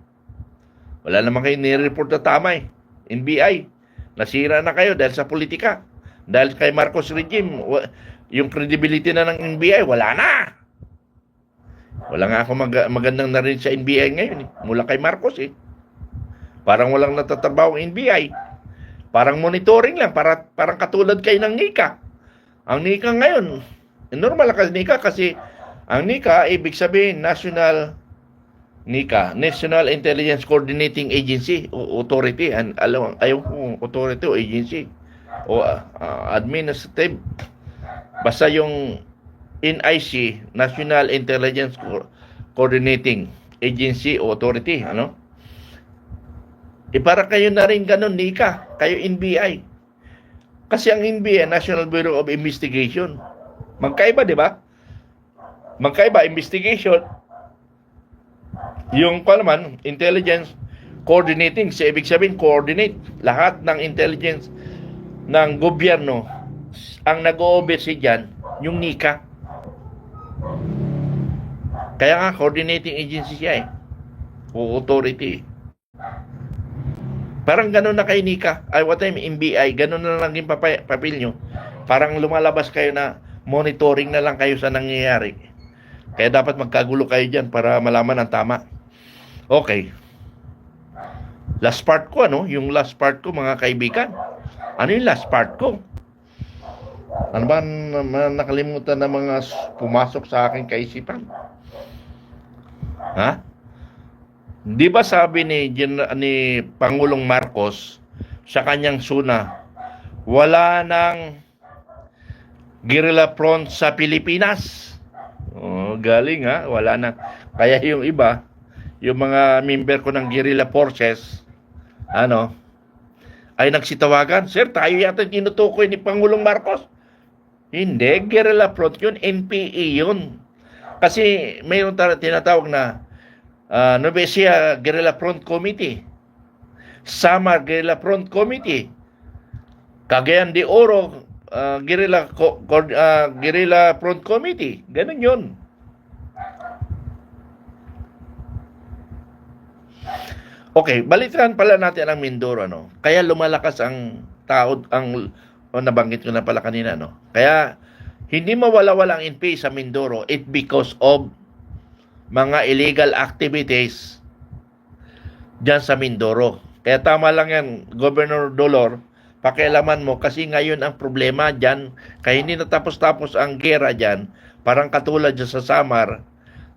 Wala naman kayo nire-report na tama NBI. Nasira na kayo dahil sa politika. Dahil kay Marcos regime, yung credibility na ng NBI, wala na. Wala nga ako magandang narinig sa NBI ngayon. Mula kay Marcos Parang walang natatrabaho ang NBI. Parang monitoring lang. Parang katulad kayo ng NICA. Ang NICA ngayon, normal kasi NICA kasi ang NICA, ibig sabihin, National Intelligence Coordinating Agency o Authority. Ayaw kung authority o agency o administrative. Basta yung NIC, National Intelligence Coordinating Agency o Authority. Ano? Para kayo na rin ganun, NICA. Kayo NBI. Kasi ang NBI, National Bureau of Investigation. Magkaiba, di ba? Magkaiba, investigation. Yung naman, intelligence coordinating. Sa ibig sabihin, coordinate. Lahat ng intelligence ng gobyerno, ang nag-o-oversee dyan, yung NICA. Kaya nga, coordinating agency siya o authority. Parang gano'n na kay NICA. What time, NBI, gano'n na lang yung papel nyo. Parang lumalabas kayo na monitoring na lang kayo sa nangyayari. Kaya dapat magkagulo kayo dyan para malaman ang tama. Okay. Last part ko, yung last part ko, mga kaibigan. Ano yung last part ko? Ano ba nakalimutan na mga pumasok sa aking kaisipan? Ha? Di ba sabi ni Pangulong Marcos sa kanyang suna, wala nang guerrilla front sa Pilipinas? Oh, galing ha, wala na. Kaya yung iba, yung mga member ko ng guerrilla forces, ay nagsitawagan, Sir, tayo yata tinutukoy ni Pangulong Marcos. Hindi, guerrilla front yun, NPA yun. Kasi mayroon tinatawag na Nueva Ecija Guerrilla Front Committee, Samar Guerrilla Front Committee, Cagayan de Oro Guerrilla Front Committee. Ganun yun. Okay, balikan pala natin ang Mindoro, no? Kaya lumalakas ang tao, nabanggit ko na pala kanina, no? Kaya hindi mawala-wala ang NPA sa Mindoro, it because of mga illegal activities dyan sa Mindoro. Kaya tama lang yan, Governor Dolor, pakialaman mo kasi ngayon ang problema dyan, kaya hindi natapos-tapos ang gera dyan, parang katulad dyan sa Samar,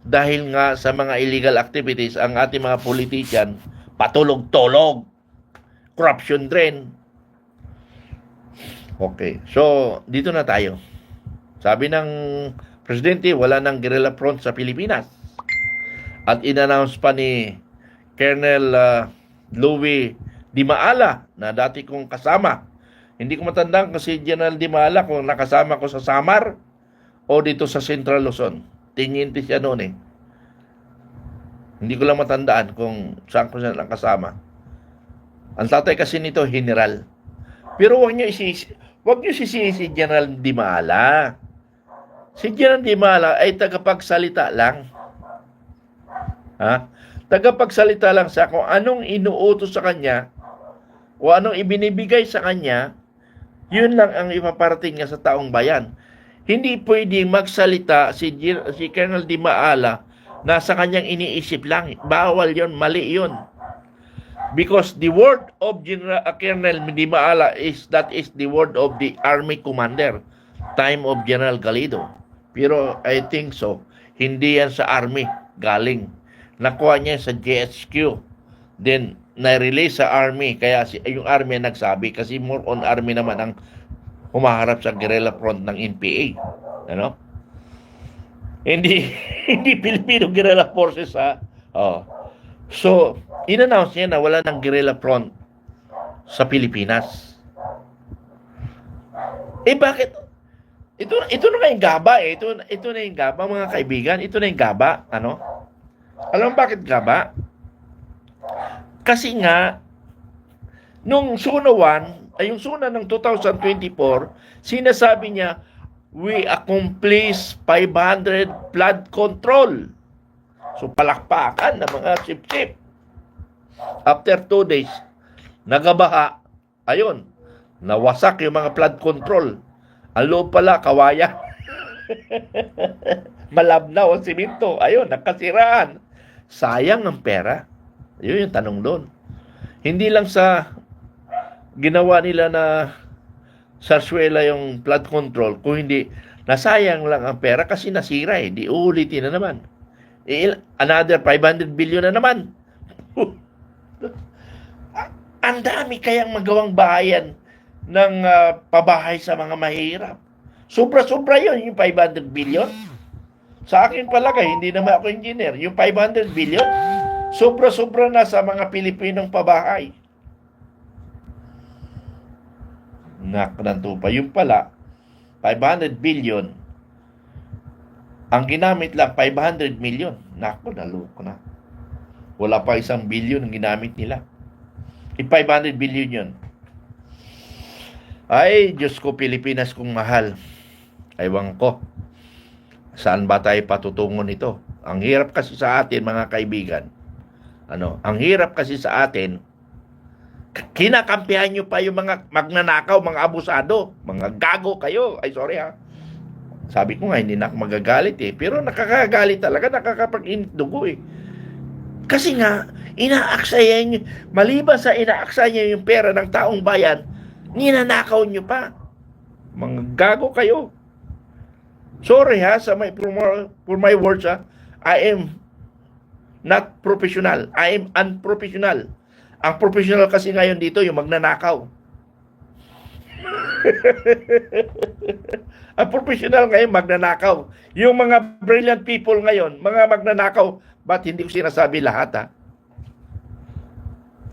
dahil nga sa mga illegal activities, ang ating mga politician, patulog-tulog, corruption drain. Okay, so dito na tayo. Sabi ng Presidente, wala nang guerrilla front sa Pilipinas. At in-announce pa ni Colonel Louie Di Maala na dati kong kasama. Hindi ko matandaan kasi General Di Maala kung nakasama ko sa Samar o dito sa Central Luzon. Tiniente siya noon eh. Hindi ko lang matandaan kung saan ko siya nakasama. Ang tatay kasi nito, General. Pero wag niyo sisisi si General Di Maala. Si General Di Maala ay tagapagsalita lang. Tagapagsalita lang sa kung anong inuutos sa kanya o anong ibinibigay sa kanya, yun lang ang ipaparating niya sa taong bayan. Hindi pwede magsalita si Colonel Di Maala na sa kanyang iniisip lang. Bawal yun, mali yun. Because the word of Colonel Di Maala is the word of the Army Commander, time of General Galido. Pero I think so, hindi yan sa Army galing. Nakuha niya sa GHQ. Then, na-release sa Army. Kaya yung Army nagsabi, kasi more on Army naman ang humaharap sa guerrilla front ng NPA. Ano? Hindi Filipino guerrilla forces, ha? Oh. So, in-announce niya na wala ng guerrilla front sa Pilipinas. Bakit? Ito na yung gaba, eh. Ito na yung gaba, mga kaibigan. Ito na yung gaba, Alam mo bakit gaba? Kasi nga, nung Suna 1, yung Suna ng 2024, sinasabi niya, we accomplish 500 flood control. So, palakpakan ng mga sip-sip. After 2 days, nagabaha, ayun, nawasak yung mga flood control. Ang loob pala, kawayan. Malabnaw ang simento. Ayun, nakasiraan. Sayang ang pera. Yun yung tanong doon. Hindi lang sa ginawa nila na sarsuela yung flood control, kung hindi, nasayang lang ang pera kasi nasira eh. Di uulitin na naman. Another 500 billion na naman. Ang dami kayang magawang bahayan ng pabahay sa mga mahirap. Sobra-sobra yun, yung 500 billion. Sa akin palagay, hindi naman ako engineer. Yung 500 billion, sobra-sobra na sa mga Pilipinong pabahay. Nakranto pa. Yung pala, 500 billion. Ang ginamit lang, 500 million. Naku, naloko na. Wala pa 1 billion ang ginamit nila. 500 billion yun. Ay, Diyos ko, Pilipinas kong mahal. Ewan ko. Saan ba tayo patutungo nito? Ang hirap kasi sa atin, mga kaibigan. Ang hirap kasi sa atin, kinakampihan nyo pa yung mga magnanakaw, mga abusado, mga gago kayo. Ay, sorry ha. Sabi ko nga, hindi na ako magagalit eh. Pero nakakagalit talaga, nakakapag-init dugo eh. Kasi nga, inaaksaya nyo, maliban sa inaaksaya nyo yung pera ng taong bayan, ninanakaw nyo pa. Mga gago kayo. Sorry ha, for my words ha. I am not professional. I am unprofessional. Ang professional kasi ngayon dito, yung magnanakaw. Ang professional ngayon, magnanakaw. Yung mga brilliant people ngayon, mga magnanakaw, ba't hindi ko sinasabi lahat ha?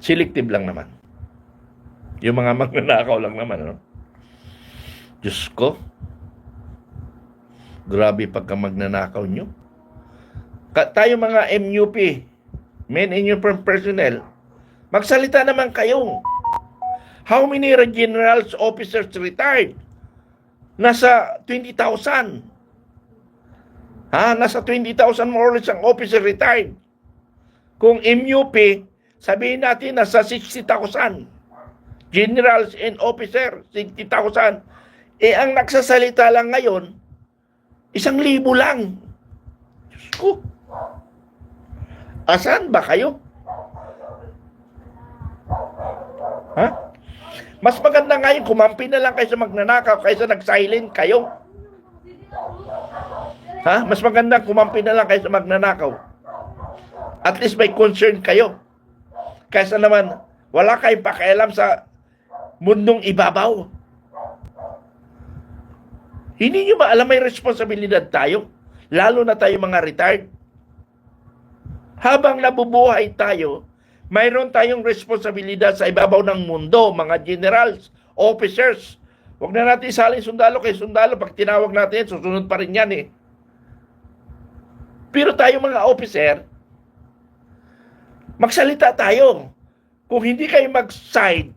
Selective lang naman. Yung mga magnanakaw lang naman, no? Diyos ko, grabe pagka magnanakaw nyo. Tayo mga MUP, men in uniform personnel, magsalita naman kayo. How many generals, officers retired? Nasa 20,000. Nasa 20,000 more or less ang officer retired. Kung MUP, sabihin natin nasa 60,000. Generals and officers, 60,000. Ang nagsasalita lang ngayon, 1,000 lang. Diyos ko. Asan ba kayo? Mas maganda ngayon, kumampi na lang kayo sa magnanakaw kaysa nag-silent kayo. Mas maganda kumampi na lang kayo sa magnanakaw. At least may concern kayo. Kaysa naman, wala kayong pakialam sa mundong ibabaw. Hindi nyo ba alam may responsibilidad tayo? Lalo na tayo mga retired. Habang nabubuhay tayo, mayroon tayong responsibilidad sa ibabaw ng mundo, mga generals, officers. Huwag na natin isalin sundalo kay sundalo. Pag tinawag natin, susunod pa rin yan eh. Pero tayo mga officer, magsalita tayo. Kung hindi kayo mag-side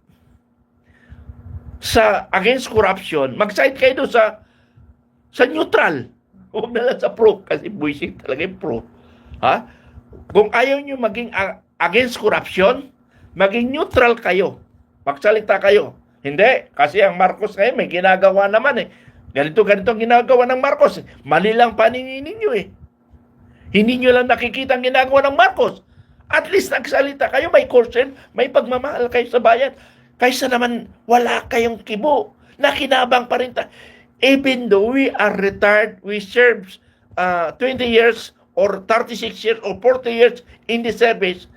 sa against corruption, mag-side kayo doon sa neutral. Huwag na lang sa pro, kasi buising talaga yung pro. Kung ayaw nyo maging against corruption, maging neutral kayo. Magsalita kayo. Hindi, kasi ang Marcos ngayon may ginagawa naman eh. Ganito ang ginagawa ng Marcos. Mali lang paningin ninyo eh. Hindi nyo lang nakikita ang ginagawa ng Marcos. At least nagsalita kayo, may concern, may pagmamahal kayo sa bayan. Kaysa naman wala kayong kibo. Nakinabang pa rin tayo. Even though we are retired, we serve 20 years or 36 years or 40 years in the service,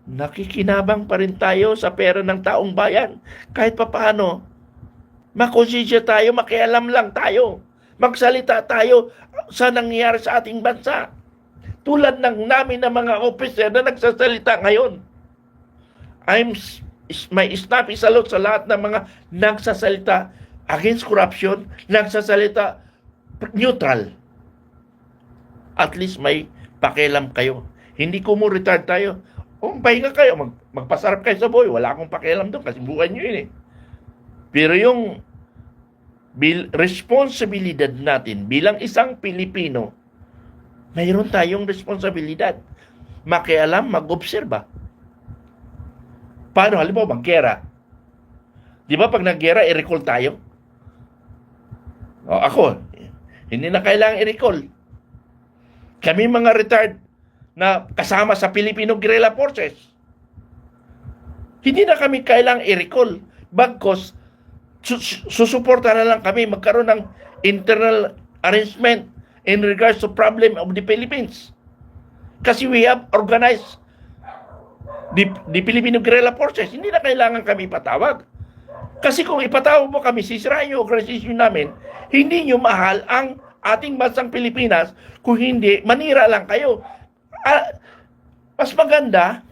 nakikinabang pa rin tayo sa pera ng taong bayan. Kahit pa paano, makonsensya tayo, makialam lang tayo. Magsalita tayo sa nangyayari sa ating bansa. Tulad ng namin na mga officer na nagsasalita ngayon. May snappy salute sa lahat ng mga nagsasalita against corruption, nagsasalita neutral. At least may pakialam kayo. Hindi ko mo retired tayo. Pahinga kayo, magpasarap kayo sa buhay. Wala akong pakialam doon kasi buhay nyo yun eh. Pero yung responsibilidad natin bilang isang Pilipino, mayroon tayong responsibilidad. Makialam, mag-obserba. Paano? Halimbawa, mag-gera. Di ba pag nag-gera, i-recall tayo? Ako, hindi na kailangan i-recall. Kami mga retired na kasama sa Filipino Guerrilla Forces, hindi na kami kailangang i-recall. Bagkos, susuporta na lang kami magkaroon ng internal arrangement in regards to problem of the Philippines. Kasi we have organized the Filipino Guerrilla Forces. Hindi na kailangan kami patawag. Kasi kung ipatawag mo kami, sisirain yung organisasyon namin, hindi nyo mahal ang ating bansang Pilipinas. Kung hindi, manira lang kayo. Mas maganda,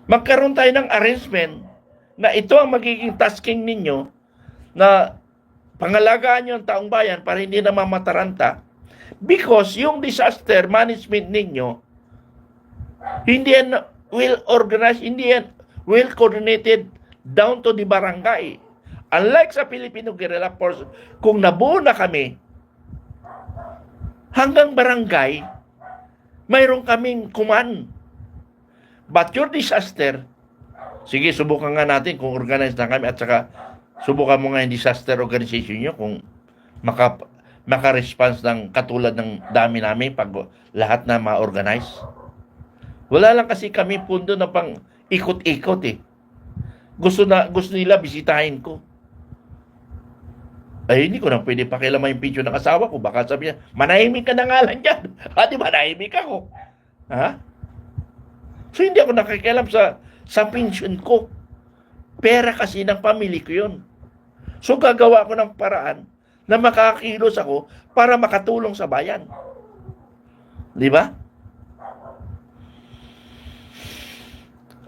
magkaroon tayo ng arrangement na ito ang magiging tasking ninyo na pangalagaan nyo ang taong bayan para hindi na mamataranta. Because yung disaster management ninyo, hindi yan well organized, hindi yan well coordinated down to the barangay. Unlike sa Filipino Guerrilla Force, kung nabuo na kami, hanggang barangay, mayroon kaming command. But your disaster, sige, subukan nga natin kung organized na kami at saka subukan mo nga yung disaster organization nyo kung maka-response ng katulad ng dami namin pag lahat na ma-organize. Wala lang kasi kami pundo na pang ikot-ikot eh. Gusto nila bisitahin ko. Ay, hindi ko na pwede pakialaman yung picture ng asawa ko. Baka sabi niya, manahimik ka na nga lang dyan. Di manahimik ako. Ha? So, hindi ako nakikialam sa pension ko. Pera kasi ng pamilya ko yun. So, gagawa ko ng paraan na makakilos ako para makatulong sa bayan. Di ba?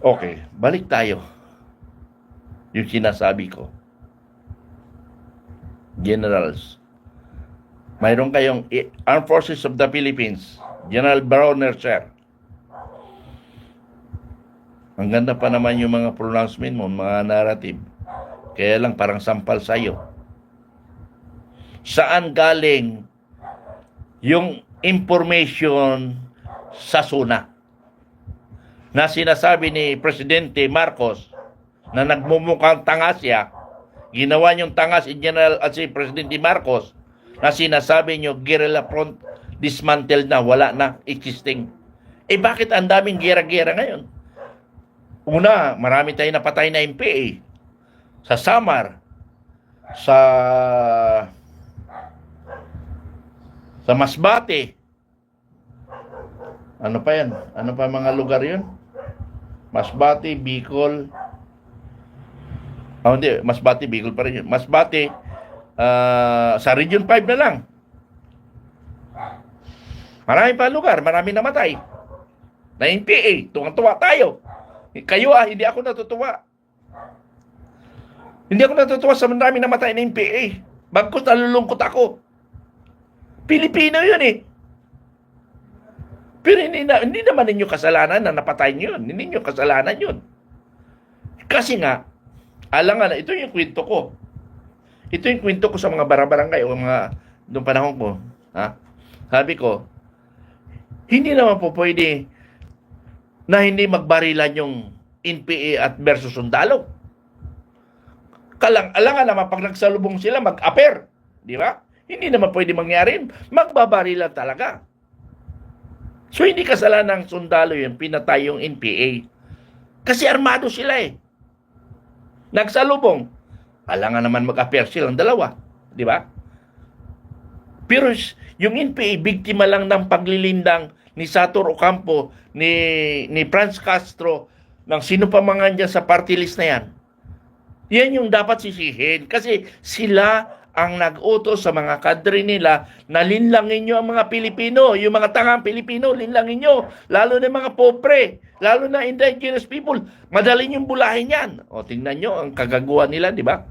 Okay, balik tayo. Yung sinasabi ko. Generals. Mayroon kayong Armed Forces of the Philippines, General Browner, sir. Ang ganda pa naman yung mga pronouncement mo, mga narrative. Kaya lang parang sampal sa'yo. Saan galing yung information sa SUNA na sinasabi ni Presidente Marcos na nagmumukhang tanga siya, ginawa niyong tanga si General at si Presidente Marcos na sinasabi niyo guerrilla front dismantled na, wala na, existing. Bakit ang daming gera-gera ngayon? Una, marami tayong napatay na MPA sa Samar, sa Masbate. Ano pa yan? Ano pa mga lugar yun? Masbate, Bicol. Hindi, Masbate, Bicol pa rin yun. Masbate, sa Region 5 na lang. Marami pa lugar, marami namatay. Na NPA, tuwang-tuwa tayo. Kayo hindi ako natutuwa. Hindi ako natutuwa sa marami namatay na NPA. Bagkus nalulungkot ako. Pilipino yun eh. Pero hindi naman ninyo kasalanan na napatay nyo yun. Hindi nyo kasalanan yun. Kasi nga, alangan na, ito yung kwento ko. Ito yung kwento ko sa mga barabarangay o mga noong panahon ko. Ha? Sabi ko, hindi naman po pwede na hindi magbarilan yung NPA at versus sundalo. Alangan naman pag nagsalubong sila, mag-aper. Di ba? Hindi naman pwede mangyari. Magbabarilan talaga. So, hindi kasalanan ng sundalo yun, pinatay yung NPA. Kasi armado sila eh. Nagsalubong. Alangan naman mag-appear silang dalawa. Di ba? Pero yung NPA, biktima lang ng paglilindang ni Sator Ocampo, ni Franz Castro, ng sino pa mga dyan sa party list na yan. Yan yung dapat sisihin. Kasi sila ang nag-utos sa mga kadre nila na linlangin nyo ang mga Pilipino. Yung mga tangang Pilipino, linlangin nyo. Lalo na mga pobre. Lalo na indigenous people. Madaling yung bulahin yan. O, tingnan nyo ang kagagawa nila, di ba?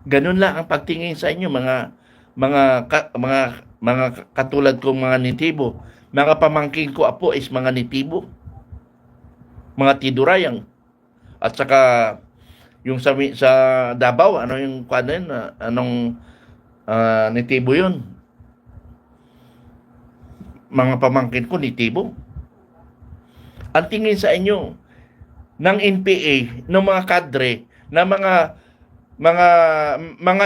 Ganun lang ang pagtingin sa inyo, mga katulad kong mga nitibo. Mga pamangking ko apo is mga nitibo. Mga tidurayang. At saka yung sa Davao, ano yung ano yun, anong nitibo yun? Mga pamangkin ko, nitibo. Ang tingin sa inyo ng NPA, ng mga kadre, na mga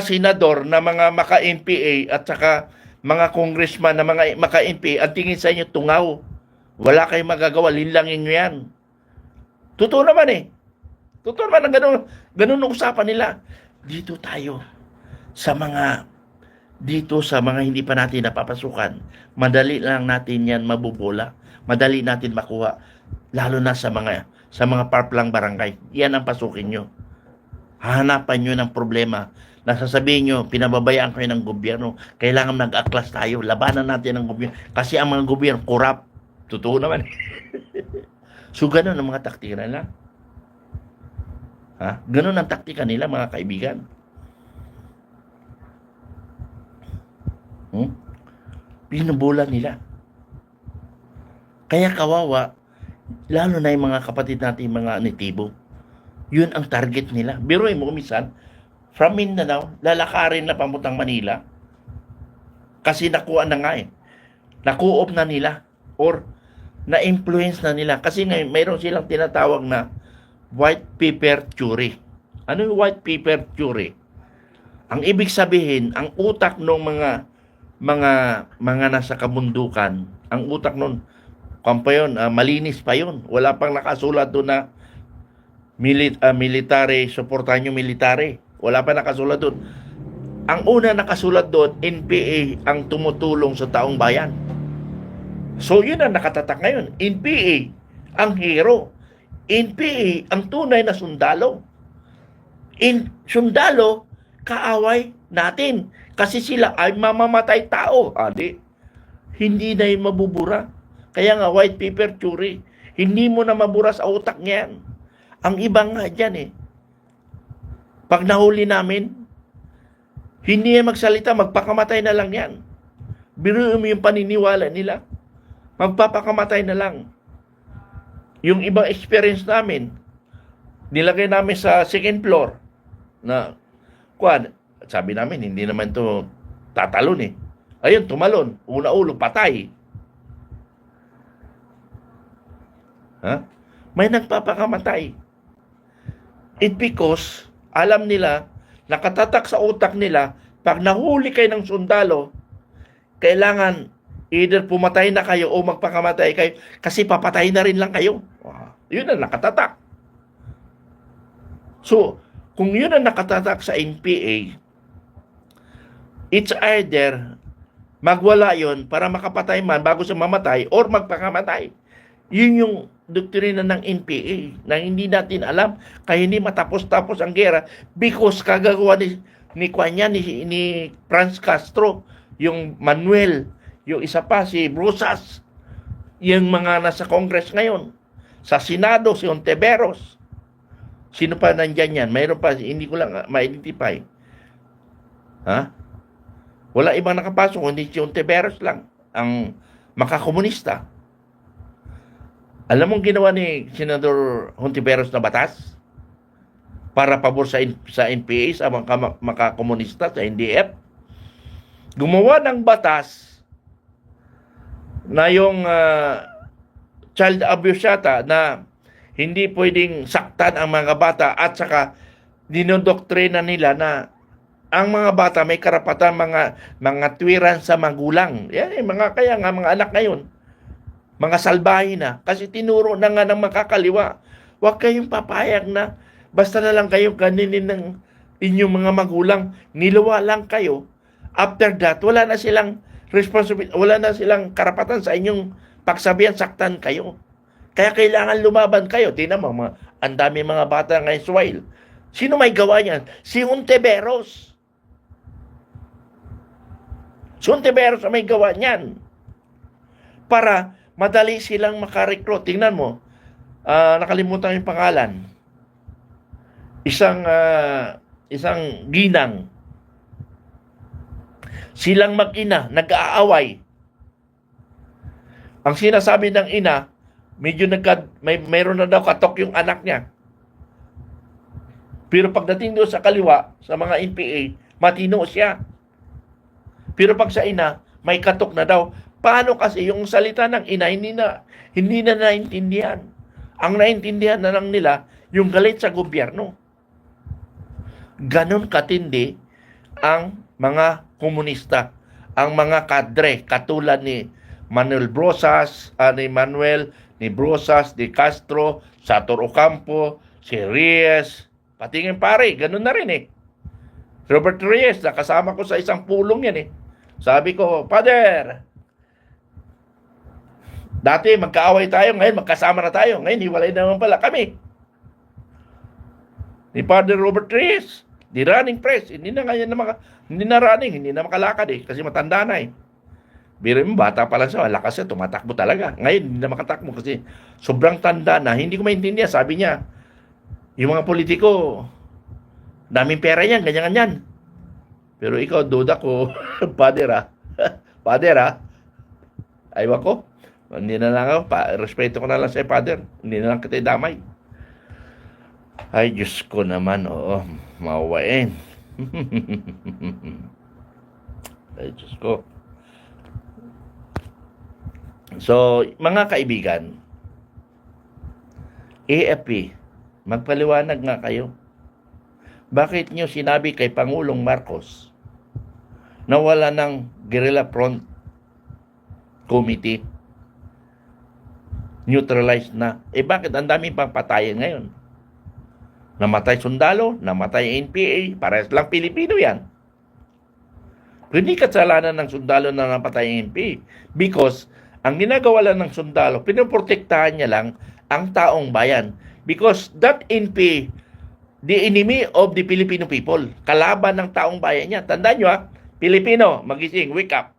senador, na mga maka-NPA, at saka mga congressman na mga maka-NPA, ang tingin sa inyo, tungaw. Wala kayong magagawa, linlangin nyo yan. Totoo naman eh. Totoo naman ang ganun ang usapan nila. Dito sa mga hindi pa natin napapasukan, madali lang natin yan mabubola. Madali natin makuha. Lalo na sa mga parplang barangay. Yan ang pasukin nyo. Hahanapan nyo ng problema. Nasasabihin nyo, pinababayaan kayo ng gobyerno. Kailangan mag-aklas tayo. Labanan natin ang gobyerno. Kasi ang mga gobyerno, corrupt. Totoo naman. So, ganun ang mga taktika nila. Ha? Ganun ang taktika nila, mga kaibigan. Pinubola nila. Kaya kawawa, lalo na yung mga kapatid natin, mga nitibo. Yun ang target nila. Biruin mo, minsan, from Mindanao, lalakarin na pamuntang Manila. Kasi nakuha na nga eh. Nakuop na nila. Or, na-influence na nila. Kasi ngayon, mayroon silang tinatawag na white paper theory. Ano yung white paper theory? Ang ibig sabihin, ang utak ng mga nasa kabundukan, ang utak nun, malinis pa yun. Wala pang nakasulat doon na military, supportahan yung military. Wala pa nakasulat doon. Ang una nakasulat doon, NPA ang tumutulong sa taong bayan. So yun ang nakatatak ngayon. NPA ang hero. NPA ang tunay na sundalo. Sundalo, kaaway natin. Kasi sila ay mamamatay tao. Adi, hindi na yung mabubura. Kaya nga, white paper theory. Hindi mo na mabura sa utak niyan. Ang ibang nga dyan eh. Pag nahuli namin, hindi yan magsalita, magpakamatay na lang yan. Biruin mo yung paniniwala nila. Magpapakamatay na lang. Yung ibang experience namin, nilagay namin sa second floor na, sabi namin, hindi naman to tatalon eh. Ayun, tumalon. Una ulo, patay. Ha? May nagpapakamatay. It because, alam nila, nakatatak sa utak nila, pag nahuli kayo ng sundalo, kailangan either pumatay na kayo o magpakamatay kayo kasi papatay na rin lang kayo. Yun ang nakatatak. So, kung yun ang nakatatak sa NPA, it's either magwala yun para makapatay man bago sa mamatay or magpakamatay. Yun yung doktrina ng NPA na hindi natin alam kaya hindi matapos-tapos ang gera because kagagawa ni Franz Castro, yung Manuel, yung isa pa si Brusas, yung mga nasa Congress ngayon, sa Senado si Ontiveros. Sino pa nandyan yan? Mayroon pa, hindi ko lang ma-identify. Ha? Wala ibang nakapasok, hindi si Ontiveros lang ang makakomunista. Alam mong ginawa ni Senador Hontiveros na batas para pabor sa NPA, sa mga makakomunista, sa NDF? Gumawa ng batas na yung child abuse yata na hindi pwedeng saktan ang mga bata at saka dinodoktrina nila na ang mga bata may karapatan mga tuwiran sa magulang. Yan eh, kaya nga mga anak ngayon, mga salbahe na. Kasi tinuro na nga ng makakaliwa. Huwag kayong papayag na basta na lang kayong kaninin ng inyong mga magulang. Niluwa lang kayo. After that, wala na silang responsibility, wala na silang karapatan sa inyong pagsabihan, saktan kayo. Kaya kailangan lumaban kayo. Tingnan mo, ang dami mga bata ngayon swile. Sino may gawa niyan? Si Hontiveros. Si Hontiveros ang may gawa niyan. Para madali silang makarecruit. Tingnan mo, nakalimutan yung pangalan. Isang ginang. Silang mag-ina, nag-aaway. Ang sinasabi ng ina, medyo mayroon na daw katok yung anak niya. Pero pagdating doon sa kaliwa, sa mga NPA, matino siya. Pero pag sa ina, may katok na daw. Paano kasi yung salita ng ina, hindi na naintindihan. Ang naintindihan na lang nila, yung galit sa gobyerno. Ganon katindi ang mga komunista, ang mga kadre, katulad ni Manuel Brosas, ni Brosas, ni Castro, Sator Ocampo, si Reyes, pati ng pare, ganun na rin eh. Robert Reyes, nakasama ko sa isang pulong yan eh. Sabi ko, Father, dati magkaaway tayo, ngayon magkasama na tayo. Ngayon, hiwalay naman pala kami. Ni Father Robert Reyes, di running press. Hindi na running, hindi na makalakad eh. Kasi matanda na eh. Biro mo, bata pa lang siya, lakas siya, tumatakbo talaga. Ngayon, hindi na makatakbo kasi sobrang tanda na. Hindi ko maintindihan, sabi niya, yung mga politiko, daming pera yan, ganyan-ganyan. Pero ikaw, duda ko, Father ha. Father ha. Aywa ko. Hindi na lang ako, respeto ko na lang sa Father. Hindi na lang kita damay. Ay, Diyos ko naman, oo, mawain. Ay, Diyos ko. So, mga kaibigan, AFP, magpaliwanag nga kayo. Bakit nyo sinabi kay Pangulong Marcos na wala ng Guerrilla Front Committee? Neutralized na. Bakit ang daming pang patayan ngayon? Namatay sundalo, namatay NPA, parehas lang Pilipino yan. Hindi kasalanan ng sundalo na napatay ang NPA. Because, ang ginagawa lang ng sundalo, pinoprotektahan niya lang ang taong bayan. Because that NPA, the enemy of the Filipino people, kalaban ng taong bayan niya. Tandaan nyo Pilipino, magising, wake up.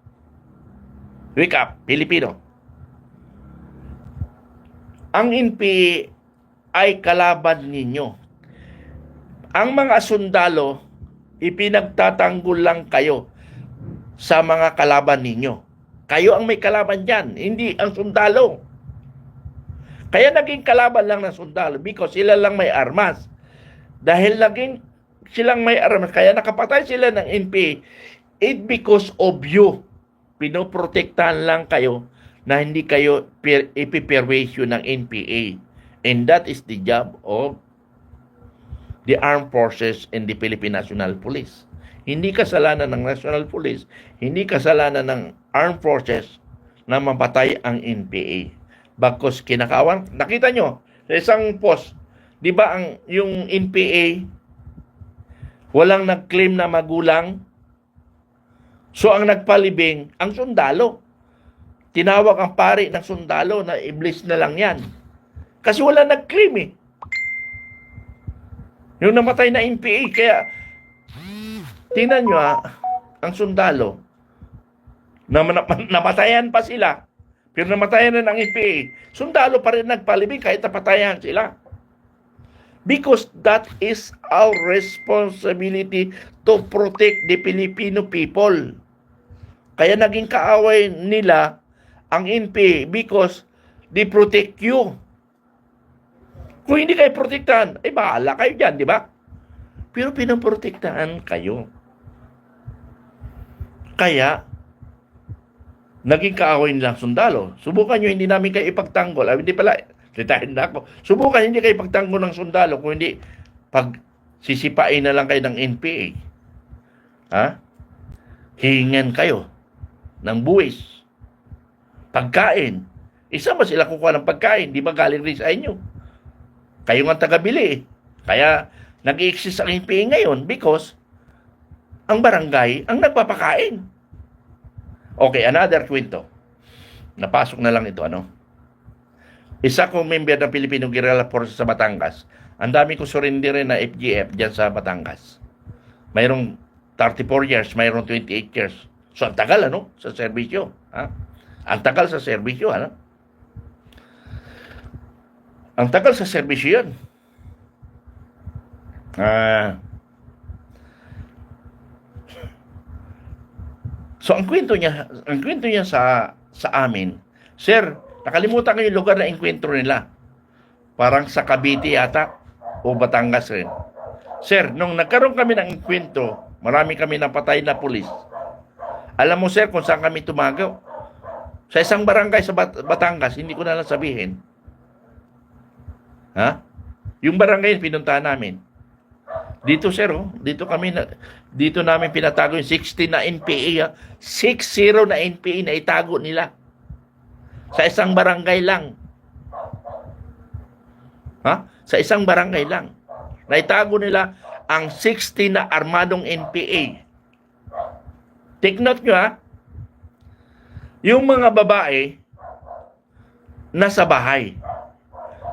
Wake up, Pilipino. Ang NPA ay kalaban ninyo. Ang mga sundalo, ipinagtatanggol lang kayo sa mga kalaban ninyo. Kayo ang may kalaban dyan, hindi ang sundalo. Kaya naging kalaban lang ng sundalo because sila lang may armas. Dahil naging silang may armas, kaya nakapatay sila ng NPA, it because of you. Pinoprotektahan lang kayo na hindi kayo ipiperwisyo ng NPA. And that is the job of the Armed Forces and the Philippine National Police. Hindi kasalanan ng National Police, hindi kasalanan ng Armed Forces na mapatay ang NPA. Bakos kinakawan, nakita nyo, sa isang post, di ba yung NPA, walang nag-claim na magulang, so ang nagpalibing, ang sundalo. Tinawag ang pari ng sundalo na iblis na lang yan. Kasi wala nag-claim Yung namatay na NPA, kaya tingnan nyo ang sundalo, namatayan pa sila, pero namatayan na ng NPA, sundalo pa rin nagpalibing kahit napatayan sila. Because that is our responsibility to protect the Filipino people. Kaya naging kaaway nila ang NPA because they protect you. Kung hindi kayo protektahan, ay bahala kayo dyan, di ba? Pero pinoprotektahan kayo. Kaya, naging kaaway nilang sundalo. Subukan nyo, hindi namin kayo ipagtanggol. Hindi pala, retired na ako. Subukan, hindi kayo ipagtanggol ng sundalo. Kung hindi, pag sisipain na lang kayo ng NPA. Hihingan kayo ng buwis. Pagkain. Isa ba sila kukuha ng pagkain? Di ba galing rin sa inyo? Kayo nga tagabili. Kaya, nag-i-exist ang NPA ngayon because ang barangay ang nagpapakain. Okay, another kwento. Napasok na lang ito, Isa kong member ng Filipino Guerrilla Force sa Batangas. Ang dami ko surrenderin na FGF dyan sa Batangas. Mayroong 34 years, mayroong 28 years. So, ang tagal, sa serbisyo. Ang tagal sa serbisyo, Ang tagal sa serbisyo yan. So, ang kwento niya sa amin, Sir, nakalimutan ko yung lugar na enkwentro nila. Parang sa Cavite yata o Batangas rin. Sir, nung nagkaroon kami ng enkwentro, marami kami napatay na pulis. Alam mo, sir, kung saan kami tumagaw? Sa isang barangay sa Batangas, hindi ko na lang sabihin. Yung barangay pinuntahan namin. Dito, sir, dito namin pinatago yung 60 na NPA, 60 na NPA na itago nila. Sa isang barangay lang. Sa isang barangay lang. Naitago nila ang 60 na armadong NPA. Take note nyo, Yung mga babae, nasa bahay.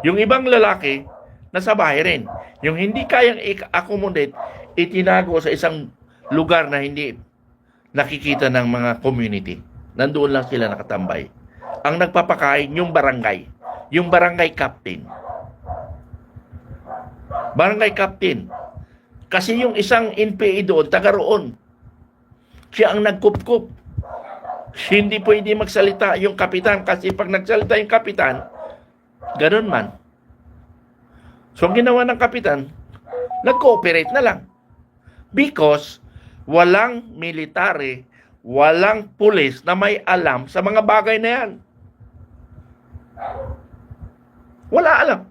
Yung ibang lalaki, nasa bahay rin. Yung hindi kayang i-accommodate, itinago sa isang lugar na hindi nakikita ng mga community. Nandoon lang sila nakatambay. Ang nagpapakain, yung barangay captain. Barangay captain. Kasi yung isang NPA doon, taga roon. Siya ang nagkup-kup. Hindi pwede magsalita yung kapitan kasi pag nagsalita yung kapitan, ganun man. So, ang ginawa ng kapitan, nag-cooperate na lang. Because, walang military, walang pulis na may alam sa mga bagay na yan. Wala alam.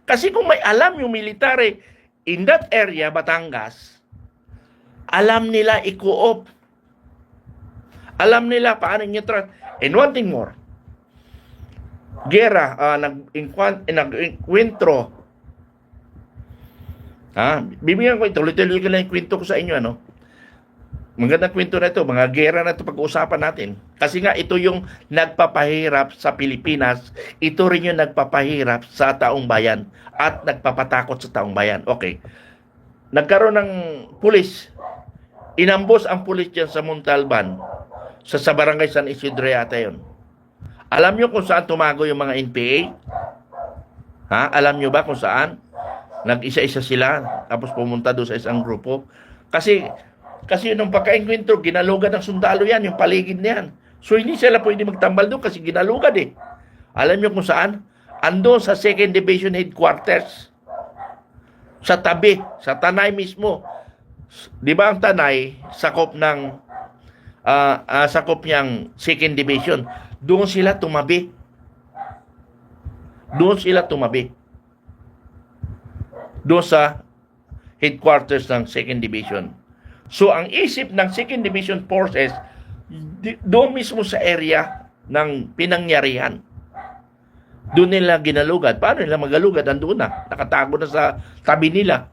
Kasi kung may alam yung military in that area, Batangas, alam nila i-co-op. Alam nila paano neutral. And one thing more, gera, nag-enkwentro. Bibigyan ko ito, tuloy-tuloy ko lang yung kwento ko sa inyo, Magandang kwento na ito, mga gera na ito pag-uusapan natin. Kasi nga ito yung nagpapahirap sa Pilipinas, ito rin yung nagpapahirap sa taong bayan at nagpapatakot sa taong bayan. Okay, nagkaroon ng pulis, inambos ang pulis dyan sa Montalban, sa barangay San Isidro yata yun. Alam nyo kung saan tumago yung mga NPA? Ha? Alam nyo ba kung saan? Nag-isa-isa sila, tapos pumunta doon sa isang grupo. Kasi nung pagkainkwentro, ginalugan ng sundalo yan, yung paligid niyan. So hindi sila pwede magtambal doon kasi ginalugan eh. Alam niyo kung saan? Ando sa 2nd Division Headquarters. Sa tabi, sa Tanay mismo. Di ba ang Tanay, sakop niyang 2nd Division. Doon sila tumabi. Doon sa headquarters ng 2nd Division. So, ang isip ng 2nd Division Forces, doon mismo sa area ng pinangyarihan. Doon nila ginalugad. Paano nila magalugad? Andun na. Nakatago na sa tabi nila.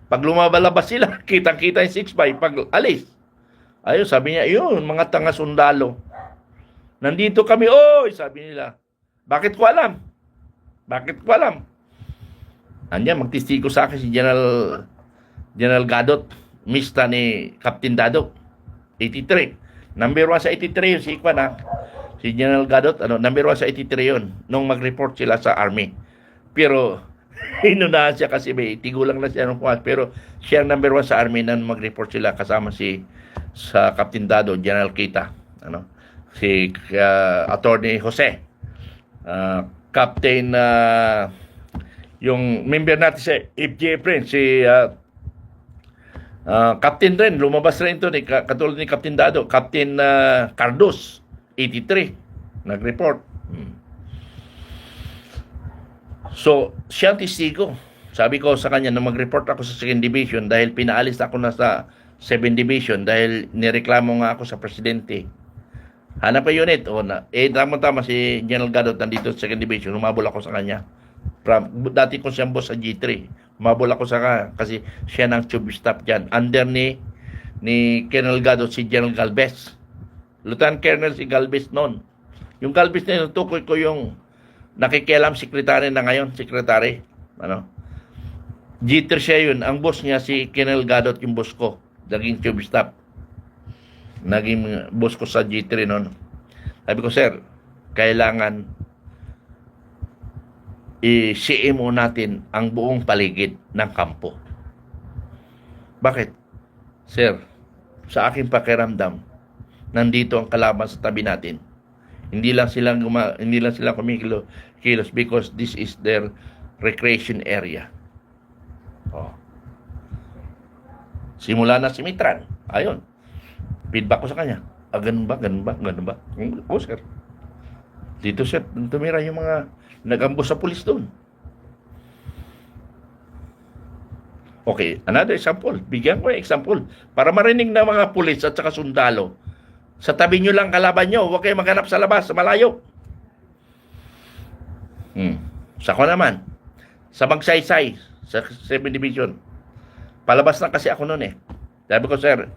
Pag lumabalabas sila, kitang-kita yung 6-5. Pag alis, ayun, sabi niya, yun, mga tanga-sundalo. Nandito kami, oy, sabi nila. Bakit ko alam? Andiyan, magtistigo sa akin si General Gadot. Mista ni Captain Dado, 83. Number 1 sa 83 yun, si Ikwan ha. Si General Gadot, number 1 sa 83 yun, nung mag-report sila sa Army. Pero, inunahan siya kasi may tigulang na siya nung pumas. Pero, siya ang number 1 sa Army nang mag-report sila kasama sa Captain Dado, General Kita. Si Attorney Jose. Captain, yung member natin sa FJ Prince, si Captain rin, lumabas rin ito, katulad ni Captain Dado, Captain Cardos, 83, nag-report. So, siya ang testigo. Sabi ko sa kanya na mag-report ako sa 2nd Division dahil pinaalis ako na sa 7th Division dahil nireklamo nga ako sa presidente. Hanap pa unit. Tama-tama si General Gadot nandito sa 2nd Division, humabol ako sa kanya. Dati ko siyang boss sa G3. Mabula ko sa kasi siya ng tube staff dyan. Under ni Colonel Gadot si General Galvez. Lieutenant Colonel si Galvez noon. Yung Galvez na yun, tukoy ko yung nakikialam sekretary na ngayon. Sekretary. G3 siya yun. Ang boss niya si Colonel Gadot, yung boss ko. Naging tube staff. Naging boss ko sa G3 noon. Sabi ko, sir, kailangan i-CMO natin ang buong paligid ng kampo. Bakit? Sir, sa aking pakiramdam, nandito ang kalaban sa tabi natin. Hindi lang sila kumikilos because this is their recreation area. Simula na si Mitran. Ayun. Feedback ko sa kanya. Ganun ba? Sir. Dito, sir, tumira yung mga nag-ambos sa pulis doon. Okay, another example. Bigyan ko yung example. Para marinig ng mga pulis at saka sundalo. Sa tabi nyo lang kalaban nyo. Huwag kayo maghanap sa labas, sa malayo. Sako naman. Sa Magsaysay, sa 7th Division. Palabas na kasi ako noon eh. Sabi ko, sir,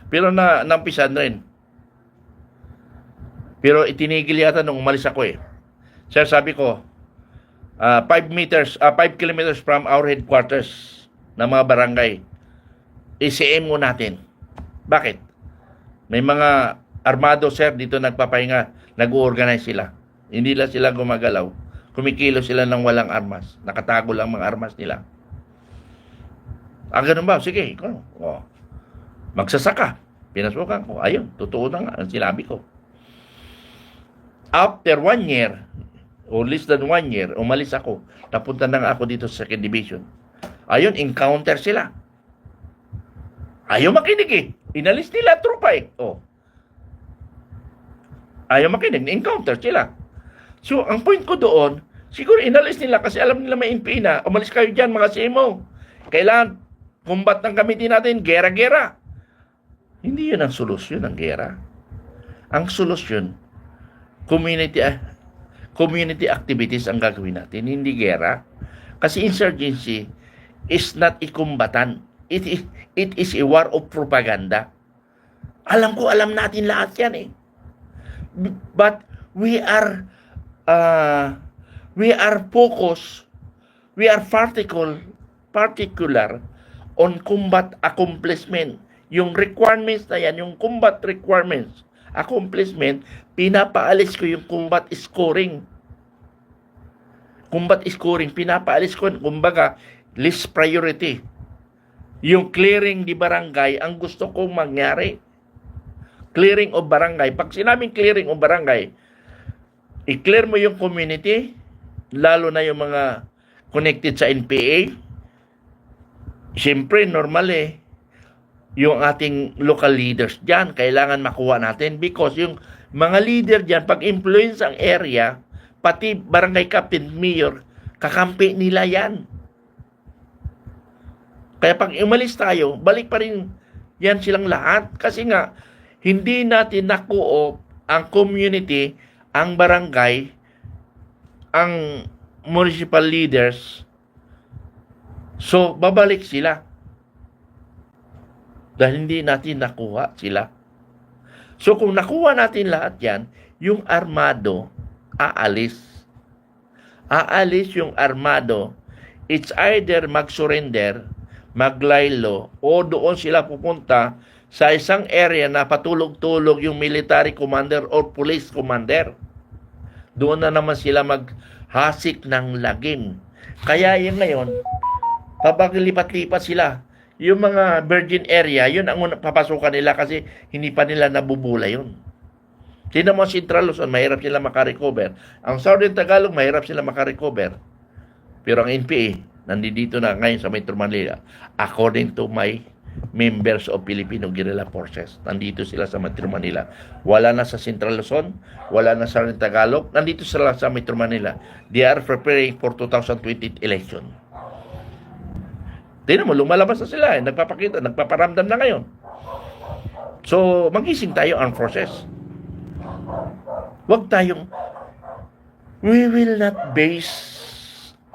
pero nampisan rin. Pero itinigil yata nung umalis ako eh. Sir, sabi ko, 5 kilometers from our headquarters ng mga barangay, i-CM mo natin. Bakit? May mga armado, sir, dito nagpapahinga, nag-organize sila. Hindi lang sila gumagalaw. Kumikilo sila ng walang armas. Nakatago lang mga armas nila. Ganun ba? Sige, ikaw. Magsasaka. Pinasukan ko. Ayun, totoo na nga ang sinabi ko. After 1 year, or less than 1 year, umalis ako. Napunta na nga ako dito sa 2nd Division. Ayun, encounter sila. Ayaw makinig eh. Inalis nila trupa eh. Ayaw makinig. Encounter sila. So, ang point ko doon, siguro inalis nila kasi alam nila may NPA na. Umalis kayo dyan mga CMO. Kailangan kumbat ng gamitin natin, gera-gera. Hindi yun ang solusyon ng gera. Ang solusyon, community activities ang gagawin natin, hindi gera. Kasi insurgency is not a kumbatan. it is a war of propaganda. Alam natin lahat yan eh. But we are focused, we are particular on combat accomplishment. Yung requirements na yan, yung combat requirements, accomplishment, pinapaalis ko yung combat scoring. Combat scoring, pinapaalis ko, kumbaga, least priority. Yung clearing di barangay, ang gusto kong mangyari. Clearing of barangay. Pag sinabing clearing of barangay, i-clear mo yung community, lalo na yung mga connected sa NPA. Siyempre, normal yung ating local leaders dyan, kailangan makuha natin because yung mga leader dyan, pag influence ang area, pati barangay captain, mayor, kakampi nila yan. Kaya pag umalis tayo, balik pa rin yan silang lahat. Kasi nga, hindi natin nakuop ang community, ang barangay, ang municipal leaders. So, babalik sila. Dahil hindi natin nakuha sila. So, kung nakuha natin lahat yan, yung armado, aalis. Aalis yung armado. It's either mag-surrender, maglaylo, o doon sila pupunta sa isang area na patulog-tulog yung military commander or police commander. Doon na naman sila maghasik ng lagim. Kaya yun ngayon, papaglipat-lipat sila. Yung mga virgin area, yun ang papasukan nila kasi hindi pa nila nabubula yun. Sino mo Central Luzon, mahirap sila makarecover. Ang Southern Tagalog, mahirap sila makarecover. Pero ang NPA, nandito na ngayon sa Metro Manila, according to my members of Filipino Guerrilla Forces. Nandito sila sa Metro Manila. Wala na sa Central Luzon, wala na sa Tagalog, nandito sila sa Metro Manila. They are preparing for 2020 election. Tingnan mo, lumalabas na sila nagpapakita, nagpaparamdam na ngayon. So, magising tayo, armed forces. Huwag tayong, we will not base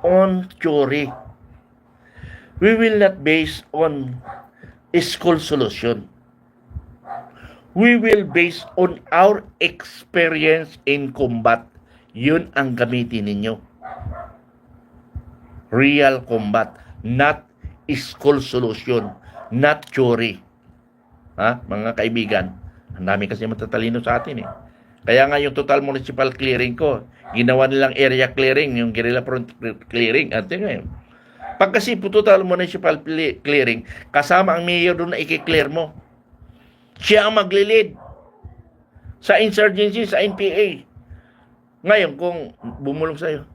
on theory. We will not base on school solution. We will base on our experience in combat. Yun ang gamitin ninyo. Real combat, not school solution, not theory. Ha, mga kaibigan, ang dami kasi matatalino sa atin Kaya nga yung total municipal clearing ko, ginawa nilang area clearing, yung guerrilla front clearing. At ngayon, pag kasi total municipal clearing, kasama ang mayor doon na i-clear mo. Siya ang maglilid sa insurgency, sa NPA. Ngayon, kung bumulong sa'yo,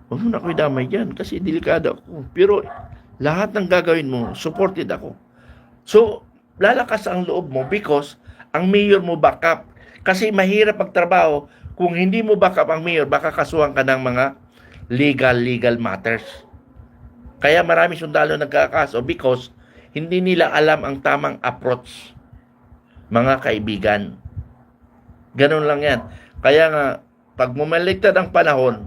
huwag mo na ako idamay dyan kasi delikado ako. Pero lahat ng gagawin mo, supported ako. So, lalakas ang loob mo because ang mayor mo backup. Kasi mahirap magtrabaho kung hindi mo backup ang mayor, baka kasuhan ka ng mga legal matters. Kaya marami sundalo nagkakaso because hindi nila alam ang tamang approach, mga kaibigan. Ganun lang yan. Kaya nga, pag mumaliktad ang panahon,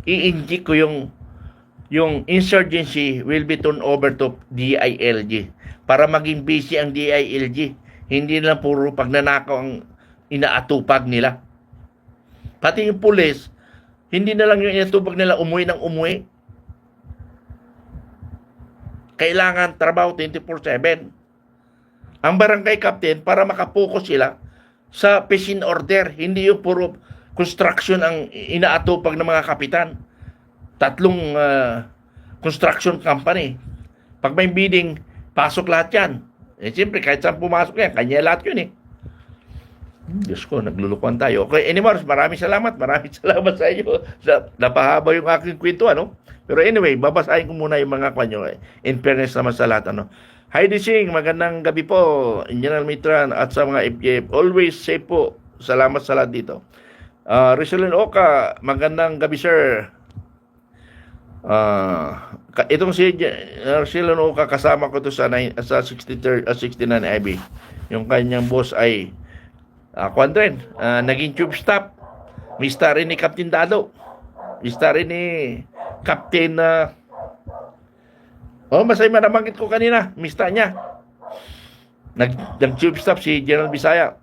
i-inject ko yung insurgency will be turned over to DILG para maging busy ang DILG. Hindi lang puro pagnanakaw ang inaatupag nila. Pati yung pulis, hindi na lang yung inaatupag nila umuwi ng umuwi. Kailangan trabaho 24/7. Ang barangay captain, para makapokus sila sa peace and order, hindi yung puro construction ang inaatupag ng mga kapitan. 3 construction company. Pag may bidding, pasok lahat yan. Siyempre, kahit saan pumasok yan, kanya lahat yun Diyos ko, naglulukuhan tayo. Okay, anymore, maraming salamat sa inyo. Napahaba yung aking kwento, Pero anyway, babasahin ko muna yung mga kwanyo. In fairness naman sa lahat, Heidi Singh, magandang gabi po. General Mitran at sa mga FGF. Always safe po. Salamat sa lahat dito. Rizalyn Oka, magandang gabi, sir. Itong si Rizalyn Oka, kasama ko to sa 69 IB. Yung kanyang boss ay Quandren, naging tube stop. May star rin ni Captain Dado. May star rin ni Captain Oh, masay nabanggit ko kanina, mista niya. Nag-chief staff si General Bisaya.